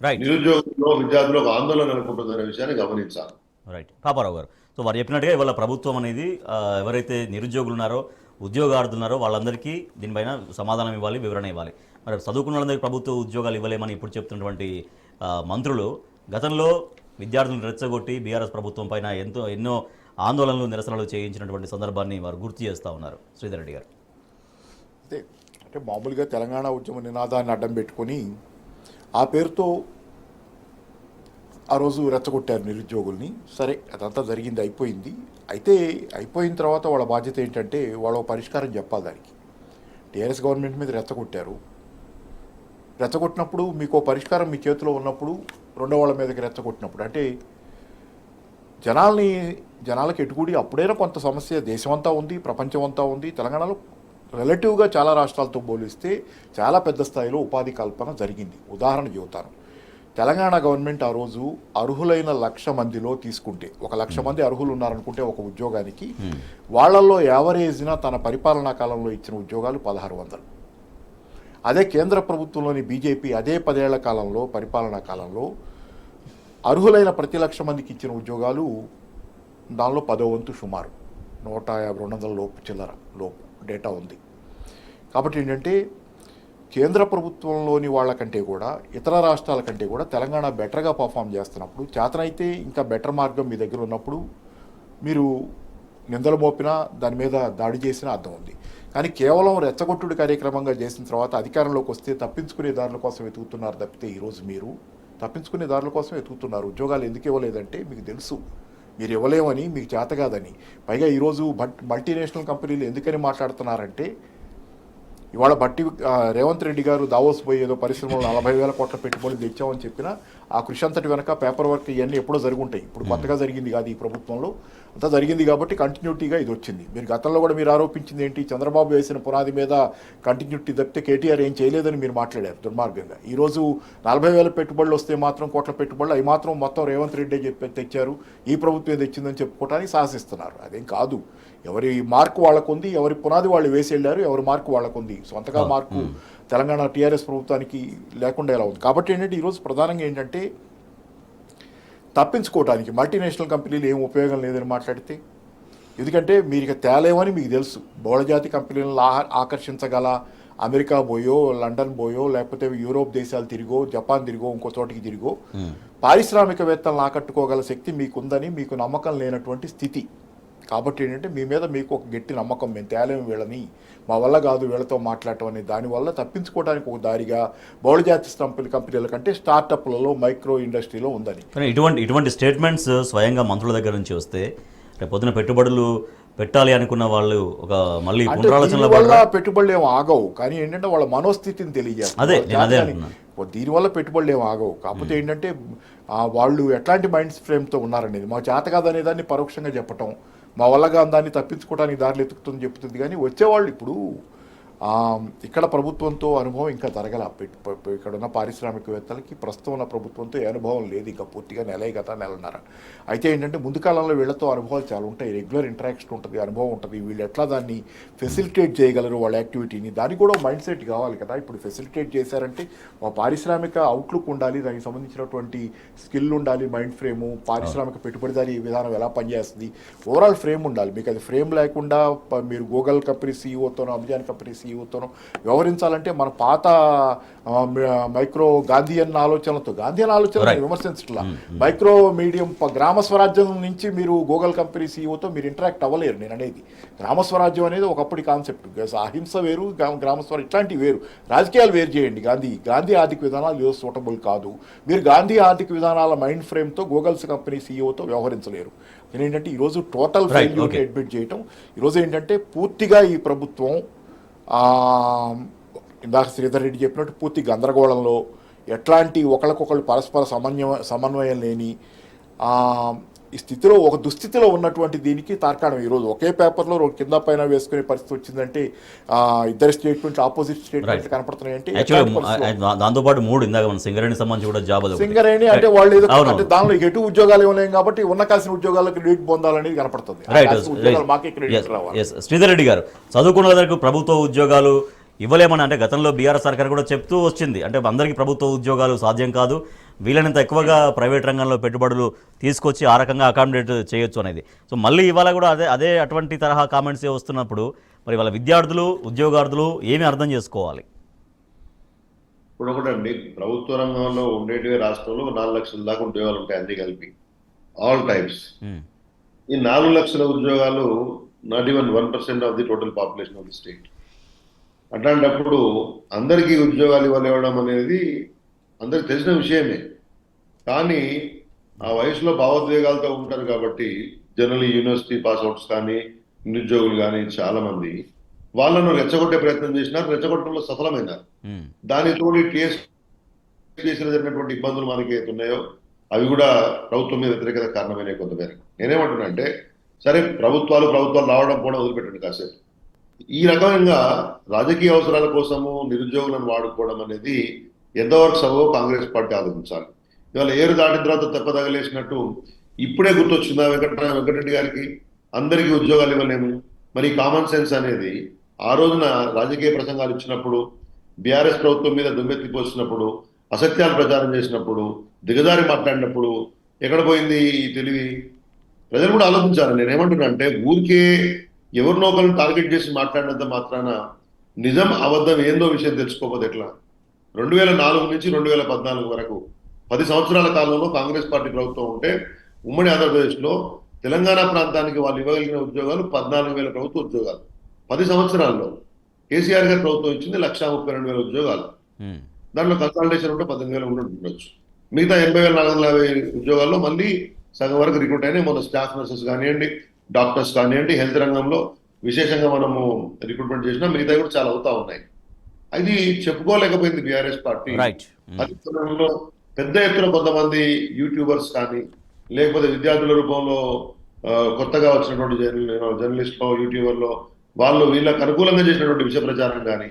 రైట్. నిరుద్యోగుల్లో విద్యార్థులు ఒక ఆందోళన నెలకొంటుందనే విషయాన్ని గమనించాలి. రైట్. పాపారావు గారు, సో వారు చెప్పినట్టుగా ఇవాళ ప్రభుత్వం అనేది ఎవరైతే నిరుద్యోగులు ఉన్నారో, ఉద్యోగార్థులు ఉన్నారో వాళ్ళందరికీ దీనిపైన సమాధానం ఇవ్వాలి, వివరణ ఇవ్వాలి. మరి చదువుకున్న వాళ్ళందరికీ ప్రభుత్వ ఉద్యోగాలు ఇవ్వలేమని ఇప్పుడు చెప్తున్నటువంటి మంత్రులు గతంలో విద్యార్థులను రెచ్చగొట్టి బీఆర్ఎస్ ప్రభుత్వం పైన ఎన్నో ఆందోళనలు, నిరసనలు చేయించినటువంటి సందర్భాన్ని వారు గుర్తు చేస్తూ ఉన్నారు. శ్రీధర్ రెడ్డి గారు. అంటే మామూలుగా తెలంగాణ ఉద్యమ నినాదాన్ని అడ్డం పెట్టుకొని ఆ పేరుతో ఆ రోజు రెచ్చగొట్టారు నిరుద్యోగుల్ని. సరే, అదంతా జరిగింది, అయిపోయింది. అయితే అయిపోయిన తర్వాత వాళ్ళ బాధ్యత ఏంటంటే వాళ్ళ పరిష్కారం చెప్పాలి. దానికి టీఆర్ఎస్ గవర్నమెంట్ మీద రెచ్చగొట్టారు. రెచ్చగొట్టినప్పుడు మీకు పరిష్కారం మీ చేతిలో ఉన్నప్పుడు రెండో వాళ్ళ మీదకి రెచ్చగొట్టినప్పుడు అంటే జనాలకు ఎటుకూడి అప్పుడైనా కొంత సమస్య దేశమంతా ఉంది, ప్రపంచం అంతా ఉంది. తెలంగాణలో రిలేటివ్గా చాలా రాష్ట్రాలతో పోలిస్తే చాలా పెద్ద స్థాయిలో ఉపాధి కల్పన జరిగింది. ఉదాహరణ చెబుతాను. తెలంగాణ గవర్నమెంట్ ఆ రోజు అర్హులైన 1,00,000 మందిలో తీసుకుంటే 1,00,000 మంది అర్హులు ఉన్నారనుకుంటే ఒక ఉద్యోగానికి, వాళ్ళల్లో యావరేజ్న తన పరిపాలనా కాలంలో ఇచ్చిన ఉద్యోగాలు 1,600. అదే కేంద్ర ప్రభుత్వంలోని బీజేపీ అదే 10 ఏళ్ల కాలంలో పరిపాలనా కాలంలో అర్హులైన ప్రతి 1,00,000 మందికి ఇచ్చిన ఉద్యోగాలు దానిలో 10వ వంతు సుమారు 150-200 లోపు చిల్లర లోపు డేటా ఉంది. కాబట్టి ఏంటంటే కేంద్ర ప్రభుత్వంలోని వాళ్ళకంటే కూడా ఇతర రాష్ట్రాల కంటే కూడా తెలంగాణ బెటర్గా పర్ఫామ్ చేస్తున్నప్పుడు, చేతనైతే ఇంకా బెటర్ మార్గం మీ దగ్గర ఉన్నప్పుడు మీరు నిందలు మోపినా దాని మీద దాడి చేసినా అర్థం ఉంది. కానీ కేవలం రెచ్చగొట్టుడు కార్యక్రమంగా చేసిన తర్వాత అధికారంలోకి వస్తే తప్పించుకునే దారుల కోసం వెతుకుతున్నారు తప్పితే ఈరోజు మీరు తప్పించుకునే దారుల కోసం వెతుకుతున్నారు. ఉద్యోగాలు ఎందుకు ఇవ్వలేదంటే మీకు తెలుసు మీరు ఇవ్వలేమని, మీకు చేత కాదని. పైగా ఈరోజు మల్టీనేషనల్ కంపెనీలు ఎందుకని మాట్లాడుతున్నారంటే ఇవాళ రేవంత్ రెడ్డి గారు దావోస్ పోయి ఏదో పరిశ్రమలో 40,000 కోట్ల పెట్టుబడులు తెచ్చామని చెప్పినా ఆ కృషి అంతటి వెనక పేపర్ వర్క్ ఇవన్నీ ఎప్పుడో జరుగుంటాయి. ఇప్పుడు కొత్తగా జరిగింది కాదు, ఈ ప్రభుత్వంలో అంతా జరిగింది కాబట్టి కంటిన్యూటీగా ఇది వచ్చింది. మీరు గతంలో కూడా మీరు ఆరోపించింది ఏంటి, చంద్రబాబు వేసిన పునాది మీద కంటిన్యూటీ తప్పితే కేటీఆర్ ఏం చేయలేదని మీరు మాట్లాడారు దుర్మార్గంగా. ఈరోజు 40,000 పెట్టుబడులు వస్తే మాత్రం కోట్ల పెట్టుబడులు అవి మాత్రం మొత్తం రేవంత్ రెడ్డి తెచ్చారు, ఈ ప్రభుత్వం తెచ్చిందని చెప్పుకోవడానికి సాహసిస్తున్నారు. అదేం కాదు. ఎవరి మార్కు వాళ్ళకు ఉంది, ఎవరి పునాది వాళ్ళు వేసి వెళ్ళారు, ఎవరి మార్కు వాళ్ళకు ఉంది. సొంతగా మార్కు తెలంగాణ టీఆర్ఎస్ ప్రభుత్వానికి లేకుండా ఎలా ఉంది. కాబట్టి ఏంటంటే ఈరోజు ప్రధానంగా ఏంటంటే తప్పించుకోవడానికి మల్టీనేషనల్ కంపెనీలు ఏం ఉపయోగం లేదని మాట్లాడితే, ఎందుకంటే మీరు ఇక తేలేమని మీకు తెలుసు. బహుళజాతి కంపెనీలను ఆకర్షించగల అమెరికా పోయో, లండన్ పోయో, లేకపోతే యూరోప్ దేశాలు తిరిగో, జపాన్ తిరిగో, ఇంకో చోటికి తిరిగో పారిశ్రామికవేత్తలను ఆకట్టుకోగల శక్తి మీకుందని మీకు నమ్మకం లేనటువంటి స్థితి. కాబట్టి ఏంటంటే మీ మీద మీకు ఒక గట్టి నమ్మకం, మేము తేలేము వీళ్ళని, మా వల్ల కాదు వీళ్ళతో మాట్లాడటం అనే దానివల్ల తప్పించుకోవడానికి ఒక దారిగా బహుళజాతి కంపెనీల కంటే స్టార్టప్లలో మైక్రో ఇండస్ట్రీలో ఉందని. కానీ ఇటువంటి స్టేట్మెంట్స్ స్వయంగా మంత్రుల దగ్గర నుంచి వస్తే రేపు పొద్దున పెట్టుబడులు పెట్టాలి అనుకున్న వాళ్ళు ఒక మళ్ళీ పునరాలోచనల వల్ల పెట్టుబడులు ఏమో ఆగవు. కానీ ఏంటంటే వాళ్ళ మనోస్థితిని తెలియజేస్తారు. దీనివల్ల పెట్టుబడులు ఏమో ఆగవు. కాకపోతే ఏంటంటే వాళ్ళు ఎట్లాంటి మైండ్ ఫ్రేమ్తో ఉన్నారనేది, మా చేత కాదనే దాన్ని పరోక్షంగా చెప్పటం, మా వల్లగా దాన్ని తప్పించుకోవడానికి దారిలో ఎత్తుకుతుందని చెప్తుంది. కానీ వచ్చేవాళ్ళు ఇప్పుడు ఇక్కడ ప్రభుత్వంతో అనుభవం ఇంకా జరగల. ఇక్కడ ఉన్న పారిశ్రామికవేత్తలకి ప్రస్తుతం ఉన్న ప్రభుత్వంతో ఏ అనుభవం లేదు, ఇంకా పూర్తిగా నెలన్నర. అయితే ఏంటంటే ముందు కాలంలో వీళ్ళతో అనుభవాలు చాలా ఉంటాయి, రెగ్యులర్ ఇంటరాక్షన్ ఉంటుంది, అనుభవం ఉంటుంది. వీళ్ళు ఎట్లా దాన్ని ఫెసిలిటేట్ చేయగలరు వాళ్ళ యాక్టివిటీని, దానికి కూడా మైండ్ సెట్ కావాలి కదా. ఇప్పుడు ఫెసిలిటేట్ చేశారంటే ఒక పారిశ్రామిక అవుట్లుక్ ఉండాలి, దానికి సంబంధించినటువంటి స్కిల్ ఉండాలి, మైండ్ ఫ్రేము, పారిశ్రామిక పెట్టుబడిదారీ విధానం ఎలా పనిచేస్తుంది, ఓవరాల్ ఫ్రేమ్ ఉండాలి. మీకు అది ఫ్రేమ్ లేకుండా మీరు గూగుల్ కంపెనీ సీఈఓతోనో, అమెజాన్ కంపెనీ సీఈఓతోనో వ్యవహరించాలంటే మన పాత మైక్రో గాంధీయన్ ఆలోచనలతో, గాంధీయన్ ఆలోచన విమర్శించట్లా, మైక్రో మీడియం గ్రామ స్వరాజ్యం నుంచి మీరు గూగుల్ కంపెనీ సీఈఓతో మీరు ఇంటరాక్ట్ అవ్వలేరు. నేను అనేది గ్రామ స్వరాజ్యం అనేది ఒకప్పటి కాన్సెప్ట్, అహింస వేరు, గ్రామ స్వరాజ్యం ఇట్లాంటివి వేరు, రాజకీయాలు వేరు చేయండి. గాంధీ ఆర్థిక విధానాలు సూటబుల్ కాదు. మీరు గాంధీ ఆర్థిక విధానాల మైండ్ ఫ్రేమ్తో గూగుల్స్ కంపెనీ సీఈఓతో వ్యవహరించలేరు. ఏంటంటే ఈరోజు టోటల్ Right, ఫెయిల్యూర్ని okay. అడ్మిట్ చేయటం. ఈరోజు ఏంటంటే పూర్తిగా ఈ ప్రభుత్వం ఆ, ఇందాక శ్రీధర్ రెడ్డి చెప్పినట్టు పూర్తి గందరగోళంలో ఎట్లాంటి ఒకరికొకరు పరస్పర సమన్వయం లేని ఆ, ఈ స్థితిలో ఒక దుస్థితిలో ఉన్నటువంటి దీనికి తార్కాణం ఈరోజు ఒకే పేపర్లో కింద పైన వేసుకునే పరిస్థితి వచ్చిందంటే ఇద్దరు స్టేట్మెంట్ ఆపోజిట్ స్టేట్మెంట్ Right. కనపడుతున్నాయంటే యాక్చువల్లీ దాంతోపాటు మూడు ఇందాక మన సింగరేణి సంబంధించి కూడా జాబ్ అది సింగరేణి అంటే వాళ్ళు ఏదో అవును. అంటే దానిలో ఎటు ఉద్యోగాలు ఇవ్వలేం కాబట్టి ఉన్న కాసిన ఉద్యోగాలకు క్రెడిట్ పొందాలనేది కనపడుతుంది. ఆ రైట్ కాసిన ఉద్యోగాలు మాకే క్రెడిట్ రావాలి. శ్రీధర్ రెడ్డి గారు, చదువుకున్న వాళ్ళకు ప్రభుత్వ ఉద్యోగాలు ఇవ్వలేమని అంటే గతంలో బీఆర్ఎస్ సర్కార్ కూడా చెప్తూ వచ్చింది. అంటే అందరికీ ప్రభుత్వ ఉద్యోగాలు సాధ్యం కాదు, వీలైనంత ఎక్కువగా ప్రైవేట్ రంగంలో పెట్టుబడులు తీసుకొచ్చి ఆ రకంగా అకామిడేట్ చేయొచ్చు అనేది. సో మళ్ళీ ఇవాళ కూడా అదే అటువంటి తరహా కామెంట్స్ వస్తున్నప్పుడు మరి వాళ్ళ విద్యార్థులు ఉద్యోగార్థులు ఏమి అర్థం చేసుకోవాలి? ఇప్పుడు ఒకటండి, ప్రభుత్వ రంగంలో ఉండేటివి రాష్ట్రంలో 4 లక్షల దాకా ఉద్యోగాలు ఉంటాయి అన్ని కలిపి, ఆల్ టైప్స్. ఈ 4 లక్షల ఉద్యోగాలు not even 1% of the total population of the state. అట్లాంటప్పుడు అందరికీ ఉద్యోగాలు ఇవ్వలేవడం అనేది అందరికి తెలిసిన విషయమే. కానీ ఆ వయసులో భావోద్వేగాలతో ఉంటారు కాబట్టి జనరల్ యూనివర్సిటీ పాస్అవుట్స్ కానీ నిరుద్యోగులు కానీ చాలా మంది వాళ్ళను రెచ్చగొట్టే ప్రయత్నం చేసినారు, రెచ్చగొట్టడంలో సఫలమైనారు. దానితో టీఎస్ కేసులో జరిగినటువంటి ఇబ్బందులు మనకి ఏతున్నాయో అవి కూడా ప్రభుత్వం మీద వ్యతిరేకత కారణమైన కొంతమేర. నేనేమంటున్నా అంటే సరే, ప్రభుత్వాలు రావడం కూడా వదిలిపెట్టండి కాసేపు. ఈ రకంగా రాజకీయ అవసరాల కోసము నిరుద్యోగులను వాడుకోవడం అనేది ఎంతవరకు సభలో కాంగ్రెస్ పార్టీ ఆలోచించాలి. ఇవాళ ఏరు దాటిన తర్వాత తెప్పదగలేసినట్టు ఇప్పుడే గుర్తొచ్చిందా వెంకటరెడ్డి గారికి అందరికీ ఉద్యోగాలు ఇవ్వలేము? మరి కామన్ సెన్స్ అనేది ఆ రోజున రాజకీయ ప్రసంగాలు ఇచ్చినప్పుడు, బీఆర్ఎస్ ప్రభుత్వం మీద దుమ్మెత్తిపోసినప్పుడు, అసత్యాలు ప్రచారం చేసినప్పుడు, దిగజారి మాట్లాడినప్పుడు ఎక్కడ పోయింది ఈ తెలివి? ప్రజలు కూడా ఆలోచించారు. నేనేమంటున్నా అంటే ఊరికే ఎవరినో ఒకరిని టార్గెట్ చేసి మాట్లాడినంత మాత్రాన నిజం అబద్ధం ఏందో విషయం తెలుసుకోకపోతే ఎట్లా? 2004 నుంచి 2014 వరకు 10 సంవత్సరాల కాలంలో కాంగ్రెస్ పార్టీ ప్రభుత్వం ఉంటే ఉమ్మడి ఆంధ్రప్రదేశ్లో తెలంగాణ ప్రాంతానికి వాళ్ళు ఇవ్వగలిగిన ఉద్యోగాలు 14,000 ప్రభుత్వ ఉద్యోగాలు. 10 సంవత్సరాల్లో కేసీఆర్ గారి ప్రభుత్వం ఇచ్చింది 1,32,000 ఉద్యోగాలు. దాంట్లో కన్సల్టేషన్ ఉంటే 18,000 ఉండొచ్చు. మిగతా 80,450 ఉద్యోగాల్లో మళ్ళీ సగం వరకు రిక్రూట్ అయినాయి. మన స్టాఫ్ నర్సెస్ కానివ్వండి, డాక్టర్స్ కానివ్వండి, హెల్త్ రంగంలో విశేషంగా మనము రిక్రూట్మెంట్ చేసినా మిగతా కూడా చాలా అవుతా ఉన్నాయి. అది చెప్పుకోలేకపోయింది బీఆర్ఎస్ పార్టీ. అది సమయంలో పెద్ద ఎత్తున కొంతమంది యూట్యూబర్స్ కానీ లేకపోతే విద్యార్థుల రూపంలో కొత్తగా వచ్చినటువంటి జర్నలిస్ట్లో యూట్యూబర్లో వాళ్ళు వీళ్ళకి అనుకూలంగా చేసినటువంటి విషయ ప్రచారం కానీ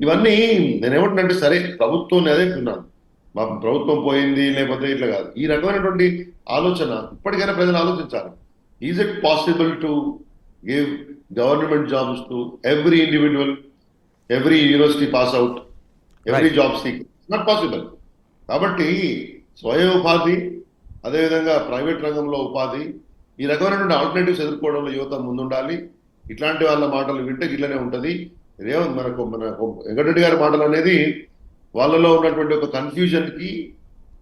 ఇవన్నీ నేనేమంటున్నానంటే సరే, ప్రభుత్వం అదే విన్నాను, మా ప్రభుత్వం పోయింది లేకపోతే ఇట్లా కాదు. ఈ రకమైనటువంటి ఆలోచన ఇప్పటికైనా ప్రజలు ఆలోచించాలి. Is it possible to give government jobs to every individual, every university pass out, every job seek? Not possible. కాబట్టి స్వయం ఉపాధి, అదేవిధంగా ప్రైవేట్ రంగంలో ఉపాధి, ఈ రకమైనటువంటి ఆల్టర్నేటివ్స్ ఎదుర్కోవడంలో యువత ముందుండాలి. ఇట్లాంటి వాళ్ళ మాటలు వింటే ఇట్లనే ఉంటుంది. మన వెంకటరెడ్డి గారి మాటలు అనేది వాళ్ళలో ఉన్నటువంటి ఒక కన్ఫ్యూజన్కి,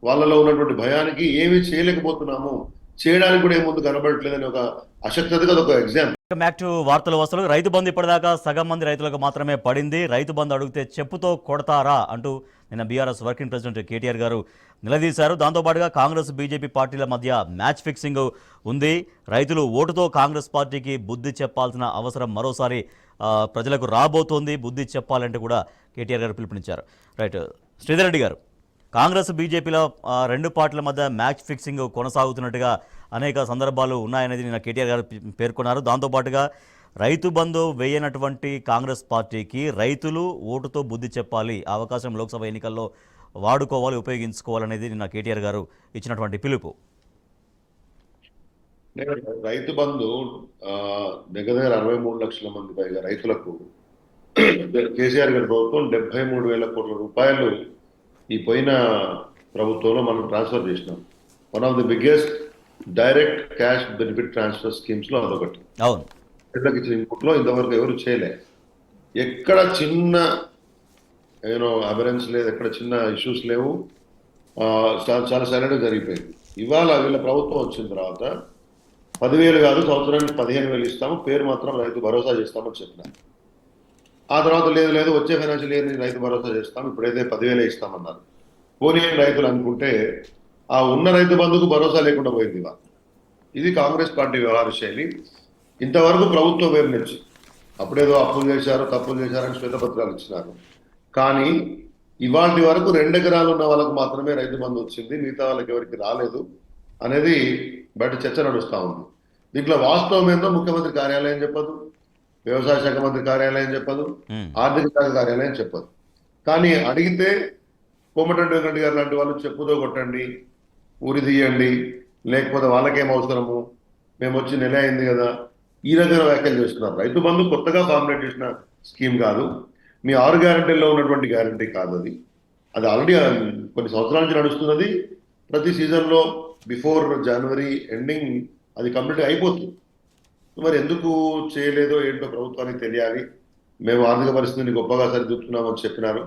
వాళ్ళలో ఉన్నటువంటి భయానికి ఏమీ చేయలేకపోతున్నాము, చేయడానికి కూడా ఏం ముందు కనబడట్లేదని ఒక అశక్తతగా ఒక ఎగ్జాంపుల్. బ్యాక్ టు వార్తల వస్తువులు. రైతు బంధు ఇప్పటిదాకా సగం మంది రైతులకు మాత్రమే పడింది. రైతు బంధు అడిగితే చెప్పుతో కొడతారా అంటూ నిన్న బీఆర్ఎస్ వర్కింగ్ ప్రెసిడెంట్ కేటీఆర్ గారు నిలదీశారు. దాంతోపాటుగా కాంగ్రెస్ బీజేపీ పార్టీల మధ్య మ్యాచ్ ఫిక్సింగ్ ఉంది. రైతులు ఓటుతో కాంగ్రెస్ పార్టీకి బుద్ధి చెప్పాల్సిన అవసరం మరోసారి ప్రజలకు రాబోతోంది. బుద్ధి చెప్పాలంటే కూడా కేటీఆర్ గారు పిలుపునిచ్చారు. రైట్, శ్రీధర్ రెడ్డి గారు, కాంగ్రెస్ బీజేపీలో రెండు పార్టీల మధ్య మ్యాచ్ ఫిక్సింగ్ కొనసాగుతున్నట్టుగా అనేక సందర్భాలు ఉన్నాయనేది నిన్న కేటీఆర్ గారు పేర్కొన్నారు. దాంతోపాటుగా రైతు బంధు వేయనటువంటి కాంగ్రెస్ పార్టీకి రైతులు ఓటుతో బుద్ధి చెప్పాలి, ఆ అవకాశం లోక్సభ ఎన్నికల్లో వాడుకోవాలి, ఉపయోగించుకోవాలనేది నిన్న కేటీఆర్ గారు ఇచ్చినటువంటి పిలుపు. రైతు బంధు దగ్గర 63 లక్షల మంది పైగా రైతులకు కేసీఆర్ గారి ప్రభుత్వం 73,000 కోట్ల రూపాయలు ఈ పోయిన ప్రభుత్వంలో మనం ట్రాన్స్ఫర్ చేసినాం. One of the biggest direct cash benefit transfer schemes లో అదొకటి. అవును, రైతులకు ఇచ్చిన ఇన్పుట్లో ఇంతవరకు ఎవరు చేయలే. ఎక్కడ చిన్న అబరెన్స్ లేదు, ఎక్కడ చిన్న ఇష్యూస్ లేవు, చాలా సైలెంట్గా జరిగిపోయింది. ఇవాళ వీళ్ళ ప్రభుత్వం వచ్చిన తర్వాత 10,000 కాదు, సంవత్సరానికి 15,000 ఇస్తాము, పేరు మాత్రం రైతు భరోసా చేస్తామని చెప్పినారు. ఆ తర్వాత లేదు వచ్చే ఫైనాన్షియల్ ఇయర్ రైతు భరోసా చేస్తాం, ఇప్పుడైతే 10,000 ఇస్తామన్నారు. పోనీ రైతులు అనుకుంటే ఆ ఉన్న రైతు బంధుకు భరోసా లేకుండా పోయింది. ఇవాళ ఇది కాంగ్రెస్ పార్టీ వ్యవహార శైలి. ఇంతవరకు ప్రభుత్వం వైపు నుంచి అప్పుడేదో అప్పులు చేశారు, తప్పులు చేశారని శ్వేతపత్రాలు ఇచ్చినారు. కానీ ఇవాటి వరకు 2 ఎకరాలు ఉన్న వాళ్ళకు మాత్రమే రైతు బంధు వచ్చింది, మిగతా వాళ్ళకి ఎవరికి రాలేదు అనేది బయట చర్చ నడుస్తూ ఉంది. దీంట్లో వాస్తవం ఏందో ముఖ్యమంత్రి కార్యాలయం చెప్పదు, వ్యవసాయ శాఖ మంత్రి కార్యాలయం చెప్పదు, ఆర్థిక శాఖ కార్యాలయం చెప్పదు. కానీ అడిగితే కోమటిరెడ్డి వెంకట గారు లాంటి వాళ్ళు చెప్పుదో కొట్టండి, ఊరి తీయండి, లేకపోతే వాళ్ళకేం అవసరము, మేము వచ్చి నెల అయింది కదా, ఈ రకమైన వ్యాఖ్యలు చేస్తున్నారు. రైతు బంధు కొత్తగా ఫార్ములేట్ చేసిన స్కీమ్ కాదు, మీ 6 గ్యారంటీల్లో ఉన్నటువంటి గ్యారంటీ కాదు. అది ఆల్రెడీ కొన్ని సంవత్సరాల నుంచి నడుస్తున్నది. ప్రతి సీజన్లో బిఫోర్ జనవరి ఎండింగ్ అది కంప్లీట్ అయిపోతుంది. మరి ఎందుకు చేయలేదో ఏంటో ప్రభుత్వానికి తెలియాలి. మేము ఆర్థిక పరిస్థితిని గొప్పగా సరిదిద్దుతున్నామని చెప్పినారు,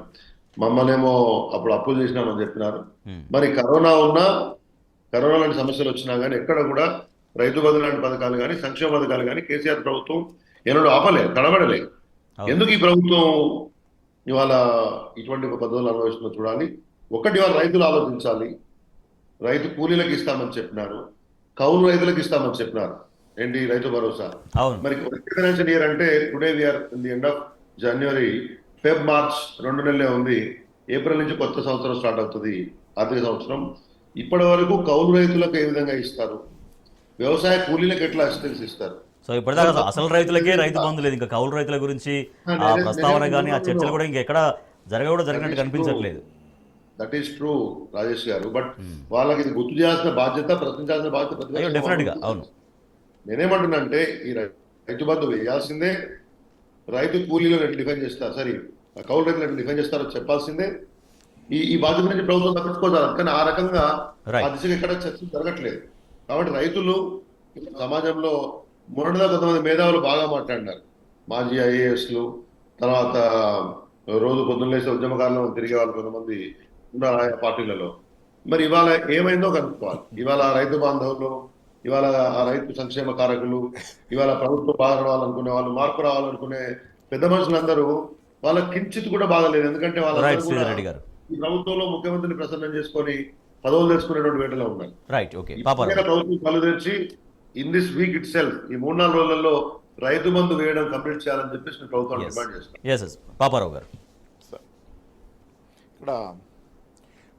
మమ్మల్నేమో అప్పుడు అప్పులు చేసినామని చెప్పినారు. మరి కరోనా లాంటి సమస్యలు వచ్చినా కానీ ఎక్కడ కూడా రైతు బంధు లాంటి పథకాలు కానీ సంక్షేమ పథకాలు కానీ కేసీఆర్ ప్రభుత్వం ఎన్నడూ ఆపలేదు, కనబడలేదు. ఎందుకు ఈ ప్రభుత్వం ఇవాళ ఇటువంటి పద్ధతులు అనుభవిస్తుందో చూడాలి. ఒకటి, ఇవాళ రైతులు ఆలోచించాలి. రైతు కూలీలకు ఇస్తామని చెప్పినారు, కౌలు రైతులకు ఇస్తామని చెప్పినారు. ఏంటి రైతు భరోసా. మరి ఫైనాన్షియల్ ఇయర్ అంటే today we're in the end of January, Feb March 2 నెలలే ఉంది. ఏప్రిల్ నుంచి కొత్త సంవత్సరం స్టార్ట్ అవుతుంది, ఆర్థిక సంవత్సరం. ఇప్పటి వరకు కౌలు రైతులకు ఏ విధంగా ఇస్తారు, వ్యవసాయ కూలీలకు ఎట్లా అసిస్టెన్స్ ఇస్తారు? సో ఇప్పటిదాకా అసలు రైతులకే రైతు బంధు లేదు, ఇంకా కౌలు రైతుల గురించి ఆ ప్రస్తావన కానీ ఆ చర్చలు కూడా ఇంకెక్కడ జరిగినట్టు కనిపించట్లేదు. దట్ ఈస్ ట్రూ రాజేష్ గారు. బట్ వాళ్ళకి ఇది గుర్తు చేయాల్సిన బాధ్యత, ప్రశ్నించాల్సిన బాధ్యత డెఫినెట్గా. అవును, నేనేమంటున్నా అంటే ఈ రైతు బంధు వేయాల్సిందే, రైతు కూలీలను డిఫైన్ చేస్తారు, సరే కౌలు రైతులను డిఫైన్ చేస్తారో చెప్పాల్సిందే. ఈ బాధ్యత నుంచి ప్రభుత్వం తప్పించుకోవాలి. కానీ ఆ రకంగా ఆ దిశగా ఎక్కడ చర్చ జరగట్లేదు. కాబట్టి రైతులు సమాజంలో మొన్నటిదా కొంతమంది మేధావులు బాగా మాట్లాడినారు, మాజీ ఐఏఎస్లు, తర్వాత రోజు పొద్దున్న లేసే ఉద్యమకాలంలో తిరిగే వాళ్ళు కొంతమంది ఉన్నారు ఆయా పార్టీలలో. మరి ఇవాళ ఏమైందో కనుక్కోవాలి. ఇవాళ రైతు బాంధవులు, ఇవాళ ఆ రైతు సంక్షేమ కారకులు, ఇవాళ ప్రభుత్వం బాగా రావాలనుకునే వాళ్ళు, మార్పు రావాలనుకునే పెద్ద మనుషులందరూ వాళ్ళ కించిత్ కూడా బాధలేదు. ఎందుకంటే వాళ్ళ ఈ ప్రభుత్వంలో ముఖ్యమంత్రిని ప్రసన్నం చేసుకొని పదవులు తెచ్చుకునేటువంటి వేటలో ఉన్నారు. ప్రభుత్వం కళ్ళు తెరిచి in this week it self, ఈ 3-4 రోజులలో రైతు బంధు వేయడం కంప్లీట్ చేయాలని చెప్పేసి నేను ప్రభుత్వాన్ని డిమాండ్ చేస్తాను. పాపారావు గారు, ఇక్కడ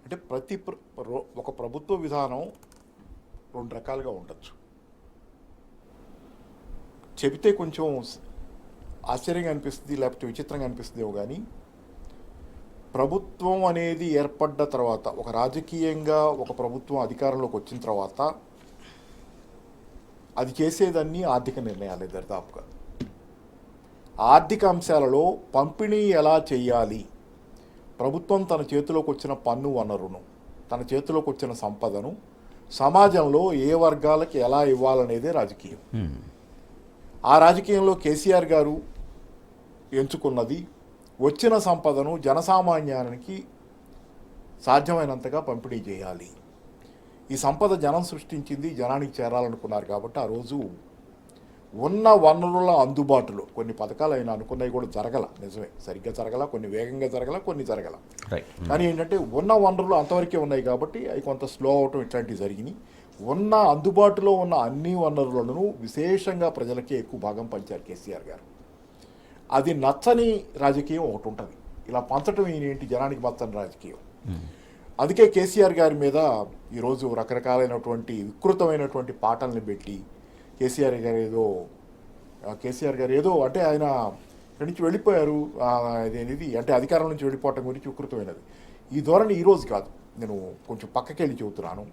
అంటే ఒక ప్రభుత్వ విధానం 2 రకాలుగా ఉండొచ్చు. చెబితే కొంచెం ఆశ్చర్యంగా అనిపిస్తుంది, లేకపోతే విచిత్రంగా అనిపిస్తుందేమో కానీ, ప్రభుత్వం అనేది ఏర్పడ్డ తర్వాత, ఒక రాజకీయంగా ఒక ప్రభుత్వం అధికారంలోకి వచ్చిన తర్వాత అది చేసేదాన్ని ఆర్థిక నిర్ణయాలే దరిదాపుగా. ఆర్థిక అంశాలలో పంపిణీ ఎలా చేయాలి, ప్రభుత్వం తన చేతిలోకి వచ్చిన పన్ను వనరును, తన చేతిలోకి వచ్చిన సంపదను సమాజంలో ఏ వర్గాలకి ఎలా ఇవ్వాలనేదే రాజకీయం. ఆ రాజకీయంలో కేసీఆర్ గారు ఎంచుకున్నది వచ్చిన సంపదను జనసామాన్యానికి సాధ్యమైనంతగా పంపిణీ చేయాలి. ఈ సంపద జనం సృష్టించింది, జనానికి చేరాలనుకున్నారు. కాబట్టి ఆ రోజు ఉన్న వనరుల అందుబాటులో కొన్ని పథకాలు అయినా అనుకున్నవి కూడా జరగల, నిజమే, సరిగ్గా జరగల, కొన్ని వేగంగా జరగల, కొన్ని జరగల. కానీ ఏంటంటే ఉన్న వనరులు అంతవరకే ఉన్నాయి కాబట్టి అవి కొంత స్లో అవటం ఇట్లాంటివి జరిగినాయి. ఉన్న అందుబాటులో ఉన్న అన్ని వనరులను విశేషంగా ప్రజలకే ఎక్కువ భాగం పంచారు కేసీఆర్ గారు. అది నచ్చని రాజకీయం ఒకటి ఉంటుంది, ఇలా పంచడం ఏంటి జనానికి నచ్చని రాజకీయం. అందుకే కేసీఆర్ గారి మీద ఈరోజు రకరకాలైనటువంటి వికృతమైనటువంటి పాటల్ని పెట్టి కేసీఆర్ గారు ఏదో అంటే ఆయన ఇక్కడి నుంచి వెళ్ళిపోయారు, ఇదేనిది అంటే అధికారం నుంచి వెళ్ళిపోవటం గురించి వికృతమైనది. ఈ ధోరణి ఈరోజు కాదు, నేను కొంచెం పక్కకెళ్ళి చెబుతున్నాను.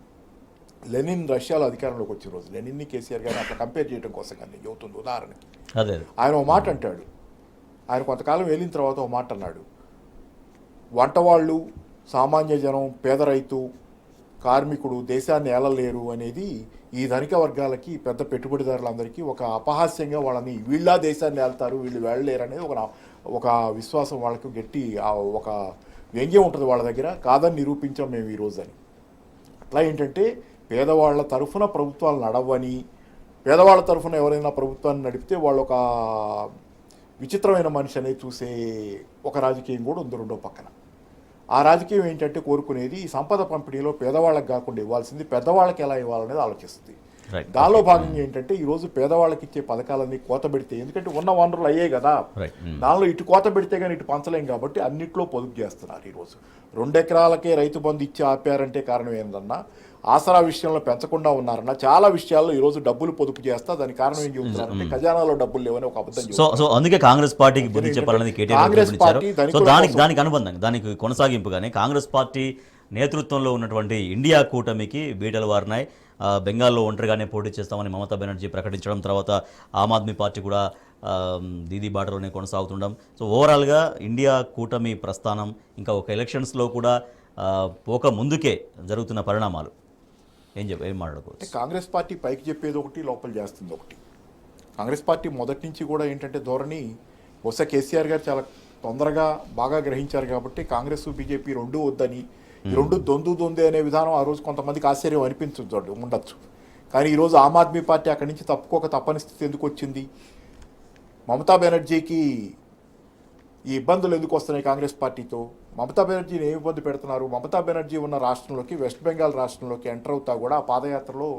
లెనిన్ రష్యాలో అధికారంలోకి వచ్చిన రోజు లెనిన్ని కేసీఆర్ గారిని అట్లా కంపేర్ చేయడం కోసం కానీ నేను చెబుతుంది. ఉదాహరణకి ఆయన ఒక మాట అంటాడు, ఆయన కొంతకాలం వెళ్ళిన తర్వాత ఒక మాట అన్నాడు, వంటవాళ్ళు, సామాన్య జనం, పేద రైతు, కార్మికుడు దేశాన్ని ఏలలేరు అనేది ఈ ధనిక వర్గాలకి, పెద్ద పెట్టుబడిదారులందరికీ ఒక అపహాస్యంగా వాళ్ళని వీళ్ళ దేశాన్ని ఏళ్తారు, వీళ్ళు వెళ్ళలేరు అనేది ఒక విశ్వాసం వాళ్ళకి గట్టి ఒక వ్యంగ్యం ఉంటుంది వాళ్ళ దగ్గర. కాదని నిరూపించాం మేము ఈరోజు అని. అట్లా ఏంటంటే పేదవాళ్ల తరఫున ప్రభుత్వాలు నడవని, పేదవాళ్ల తరఫున ఎవరైనా ప్రభుత్వాన్ని నడిపితే వాళ్ళు ఒక విచిత్రమైన మనిషి అనేది చూసే ఒక రాజకీయం కూడా ఉంది రెండో పక్కన. ఆ రాజకీయం ఏంటంటే కోరుకునేది ఈ సంపద పంపిణీలో పేదవాళ్ళకి కాకుండా ఇవ్వాల్సింది పెద్దవాళ్ళకి ఎలా ఇవ్వాలనేది ఆలోచిస్తుంది. Right. దానిలో భాగంగా ఏంటంటే ఈరోజు పేదవాళ్ళకి ఇచ్చే పథకాలన్నీ కోత పెడితే, ఎందుకంటే ఉన్న వనరులు అయ్యే కదా, రైట్. దానిలో ఇటు కోత పెడితే కానీ ఇటు పంచలేం కాబట్టి అన్నిట్లో పొదుపు చేస్తున్నారు. ఈరోజు 2 ఎకరాలకే రైతు బంధు ఇచ్చి ఆపారంటే కారణం ఏందన్నా, ఆసరా విషయంలో పెంచకుండా ఉన్నారన్న, చాలా విషయాల్లో ఈరోజు డబ్బులు పొదుపు చేస్తా, దానికి కారణం ఏం చెబుతున్నారంటే ఖజానాలో డబ్బులు లేవని ఒక అబద్ధం చెబుతున్నారు. సో అందుకే కాంగ్రెస్ పార్టీకి బుద్ధి చెప్పాలని కేటీఆర్ కాంగ్రెస్ పిలుపునిచ్చారు. పార్టీ సో ధనికుల దానికి అనుబంధంగా, దానికి కొనసాగింపుగానే కాంగ్రెస్ పార్టీ నేతృత్వంలో ఉన్నటువంటి ఇండియా కూటమికి బీటలు వారినాయి. బెంగాల్లో ఒంటరిగానే పోటీ చేస్తామని మమతా బెనర్జీ ప్రకటించడం, తర్వాత ఆమ్ ఆద్మీ పార్టీ కూడా దీదీ బాటలోనే కొనసాగుతుండడం. సో ఓవరాల్గా ఇండియా కూటమి ప్రస్థానం ఇంకా ఒక ఎలక్షన్స్లో కూడా పోక ముందుకే జరుగుతున్న పరిణామాలు ఏం మాట్లాడుకోవచ్చు? కాంగ్రెస్ పార్టీ పైకి చెప్పేది ఒకటి, లోపల చేస్తుంది ఒకటి. కాంగ్రెస్ పార్టీ మొదటి నుంచి కూడా ఏంటంటే ధోరణి, బహుశా కేసీఆర్ గారు చాలా తొందరగా బాగా గ్రహించారు కాబట్టి కాంగ్రెస్ బీజేపీ రెండూ వద్దని, ఈ రెండు దొందే అనే విధానం ఆ రోజు కొంతమందికి ఆశ్చర్యం ఉండొచ్చు. కానీ ఈరోజు ఆమ్ ఆద్మీ పార్టీ అక్కడి నుంచి తప్పని స్థితి ఎందుకు వచ్చింది? మమతా బెనర్జీకి ఈ ఇబ్బందులు ఎందుకు వస్తున్నాయి కాంగ్రెస్ పార్టీతో? మమతా బెనర్జీని ఏమి ఇబ్బంది పెడుతున్నారు? మమతా బెనర్జీ ఉన్న రాష్ట్రంలోకి, వెస్ట్ బెంగాల్ రాష్ట్రంలోకి ఎంటర్ అవుతా కూడా ఆ పాదయాత్రలో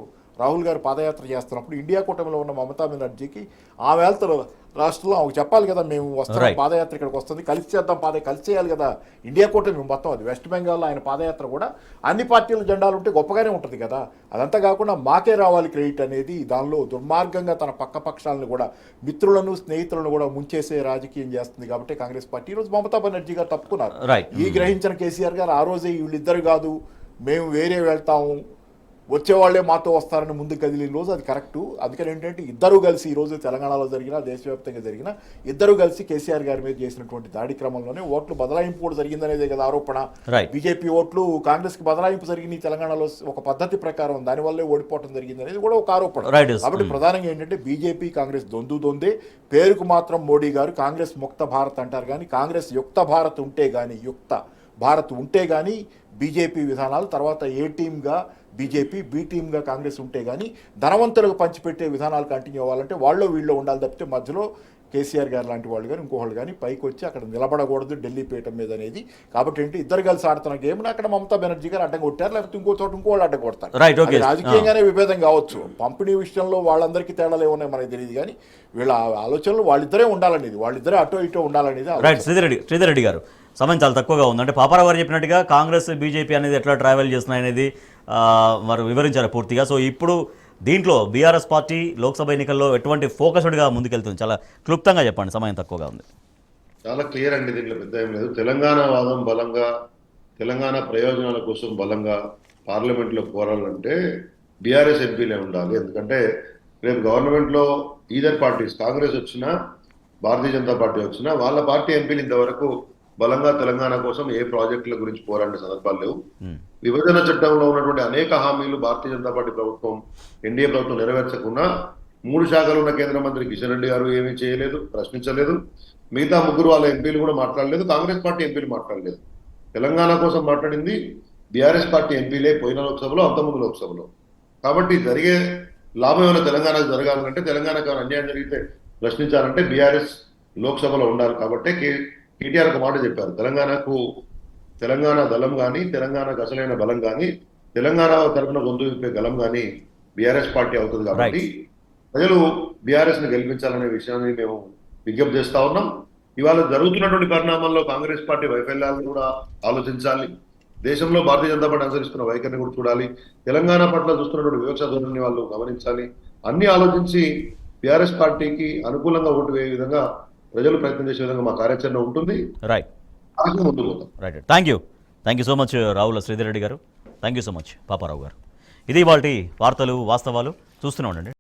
రాహుల్ గారు పాదయాత్ర చేస్తున్నప్పుడు ఇండియా కూటమిలో ఉన్న మమతా బెనర్జీకి ఆమె వెళ్తారు రాష్ట్రంలో, ఆమెకు చెప్పాలి కదా మేము వస్తాం, పాదయాత్ర ఇక్కడికి వస్తుంది, కలిసి చేద్దాం, కలిసి చేయాలి కదా. ఇండియా కూటమి మొత్తం అది వెస్ట్ బెంగాల్లో ఆయన పాదయాత్ర కూడా అన్ని పార్టీల జెండాలు ఉంటే గొప్పగానే ఉంటుంది కదా. అదంతా కాకుండా మాకే రావాలి క్రెడిట్ అనేది, దానిలో దుర్మార్గంగా తన పక్షాలను కూడా, మిత్రులను స్నేహితులను కూడా ముంచేసే రాజకీయం చేస్తుంది. కాబట్టి కాంగ్రెస్ పార్టీ ఈరోజు మమతా బెనర్జీ గారు తప్పుకున్నారు. ఈ గ్రహించిన కేసీఆర్ గారు ఆ రోజే వీళ్ళిద్దరు కాదు, మేము వేరే వెళ్తాము, వచ్చేవాళ్లే మాతో వస్తారని ముందు కదిలిన రోజు అది కరెక్టు. అందుకని ఏంటంటే ఇద్దరు కలిసి ఈరోజు తెలంగాణలో జరిగిన, దేశవ్యాప్తంగా జరిగిన, ఇద్దరు కలిసి కేసీఆర్ గారి మీద చేసినటువంటి దాడి క్రమంలోనే ఓట్లు బదలాయింపు కూడా జరిగిందనేదే కదా ఆరోపణ. బీజేపీ ఓట్లు కాంగ్రెస్కి బదలాయింపు జరిగింది తెలంగాణలో ఒక పద్ధతి ప్రకారం, దానివల్లే ఓడిపోవడం జరిగింది అనేది కూడా ఒక ఆరోపణ. కాబట్టి ప్రధానంగా ఏంటంటే బీజేపీ కాంగ్రెస్ దొందే, పేరుకు మాత్రం మోడీ గారు కాంగ్రెస్ ముక్త భారత్ అంటారు, కానీ కాంగ్రెస్ యుక్త భారత్ ఉంటే కానీ, యుక్త భారత్ ఉంటే కానీ బీజేపీ విధానాలు, తర్వాత ఏ టీమ్గా బీజేపీ, బి టీమ్గా కాంగ్రెస్ ఉంటే కానీ ధనవంతులకు పంచిపెట్టే విధానాలు కంటిన్యూ అవ్వాలంటే వాళ్ళు వీళ్ళు ఉండాలి తప్పితే మధ్యలో కేసీఆర్ గారు లాంటి వాళ్ళు కానీ ఇంకోళ్ళు కానీ పైకి వచ్చి అక్కడ నిలబడకూడదు ఢిల్లీ పీఠం మీద అనేది. కాబట్టి ఏంటి, ఇద్దరు కలిసి ఆడుతున్న గేమ్ని అక్కడ మమతా బెనర్జీ గారు అడ్డం కొట్టారు, లేకపోతే ఇంకో చోట ఇంకోళ్ళు అడ్డం కొడతారు. రాజకీయంగానే విభేదం కావచ్చు, పంపిణీ విషయంలో వాళ్ళందరికీ తేడాలు ఏమున్నాయి మనకి తెలియదు, కానీ వీళ్ళ ఆలోచనలు వాళ్ళిద్దరే ఉండాలనేది, వాళ్ళిద్దరే అటో ఇటో ఉండాలనేది. శ్రీధర్ రెడ్డి గారు, సమయం చాలా తక్కువగా ఉంది. అంటే పాపారావు గారు చెప్పినట్టుగా కాంగ్రెస్ బీజేపీ అనేది ఎట్లా ట్రావెల్ చేస్తున్నాయి అనేది వారు వివరించారు పూర్తిగా. సో ఇప్పుడు దీంట్లో బీఆర్ఎస్ పార్టీ లోక్సభ ఎన్నికల్లో ఎటువంటి ఫోకస్డ్గా ముందుకెళ్తుంది? చాలా క్లుప్తంగా చెప్పండి, సమయం తక్కువగా ఉంది. చాలా క్లియర్ అండి, దీంట్లో పెద్ద ఏం లేదు. తెలంగాణ వాదం బలంగా, తెలంగాణ ప్రయోజనాల కోసం బలంగా పార్లమెంట్లో కోరాలంటే బీఆర్ఎస్ ఎంపీలే ఉండాలి. ఎందుకంటే రేపు గవర్నమెంట్లో ఈదర్ పార్టీస్, కాంగ్రెస్ వచ్చినా భారతీయ జనతా పార్టీ వచ్చినా, వాళ్ళ పార్టీ ఎంపీలు ఇంతవరకు బలంగా తెలంగాణ కోసం ఏ ప్రాజెక్టుల గురించి పోరాడే సందర్భాలు లేవు. విభజన చట్టంలో ఉన్నటువంటి అనేక హామీలు భారతీయ జనతా పార్టీ ప్రభుత్వం, ఎన్డీఏ ప్రభుత్వం నెరవేర్చకుండా 3 శాఖలు ఉన్న కేంద్ర మంత్రి కిషన్ రెడ్డి గారు ఏమీ చేయలేదు, ప్రశ్నించలేదు. మిగతా 3 వాళ్ళ ఎంపీలు కూడా మాట్లాడలేదు, కాంగ్రెస్ పార్టీ ఎంపీలు మాట్లాడలేదు. తెలంగాణ కోసం మాట్లాడింది బీఆర్ఎస్ పార్టీ ఎంపీలే, పోయిన లోక్సభలో, అంతకుముందు లోక్సభలో. కాబట్టి జరిగే లాభం ఏమైనా తెలంగాణకు జరగాలంటే, తెలంగాణకు ఏమైనా అన్యాయం జరిగితే ప్రశ్నించాలంటే బీఆర్ఎస్ లోక్సభలో ఉండాలి. కాబట్టి కేటీఆర్ ఒక మాట చెప్పారు, తెలంగాణ దళం కానీ, తెలంగాణకు అసలైన బలం కానీ, తెలంగాణ తరఫున గొంతు విప్పే గలం కానీ బీఆర్ఎస్ పార్టీ అవుతుంది. కాబట్టి ప్రజలు బీఆర్ఎస్ ని గెలిపించాలనే విషయాన్ని మేము విజ్ఞప్తి చేస్తా ఉన్నాం. ఇవాళ జరుగుతున్నటువంటి పరిణామాల్లో కాంగ్రెస్ పార్టీ వైఫల్యాలను కూడా ఆలోచించాలి. దేశంలో భారతీయ జనతా పార్టీ అనుసరిస్తున్న వైఖరిని కూడా చూడాలి. తెలంగాణ పట్ల చూస్తున్నటువంటి వివక్ష ధోరణిని వాళ్ళు గమనించాలి. అన్ని ఆలోచించి బీఆర్ఎస్ పార్టీకి అనుకూలంగా ఓటు వేసే విధంగా ప్రజలు ప్రయత్నం చేసే విధంగా మా కార్యాచరణ ఉంటుంది. ముందుకు పోతాం. Thank you so much Ravula Sridhar Reddy గారు. Thank you so much Paparao గారు. ఇది ఇవాల్టి వార్తలు వాస్తవాలు. చూస్తూనే ఉండండి.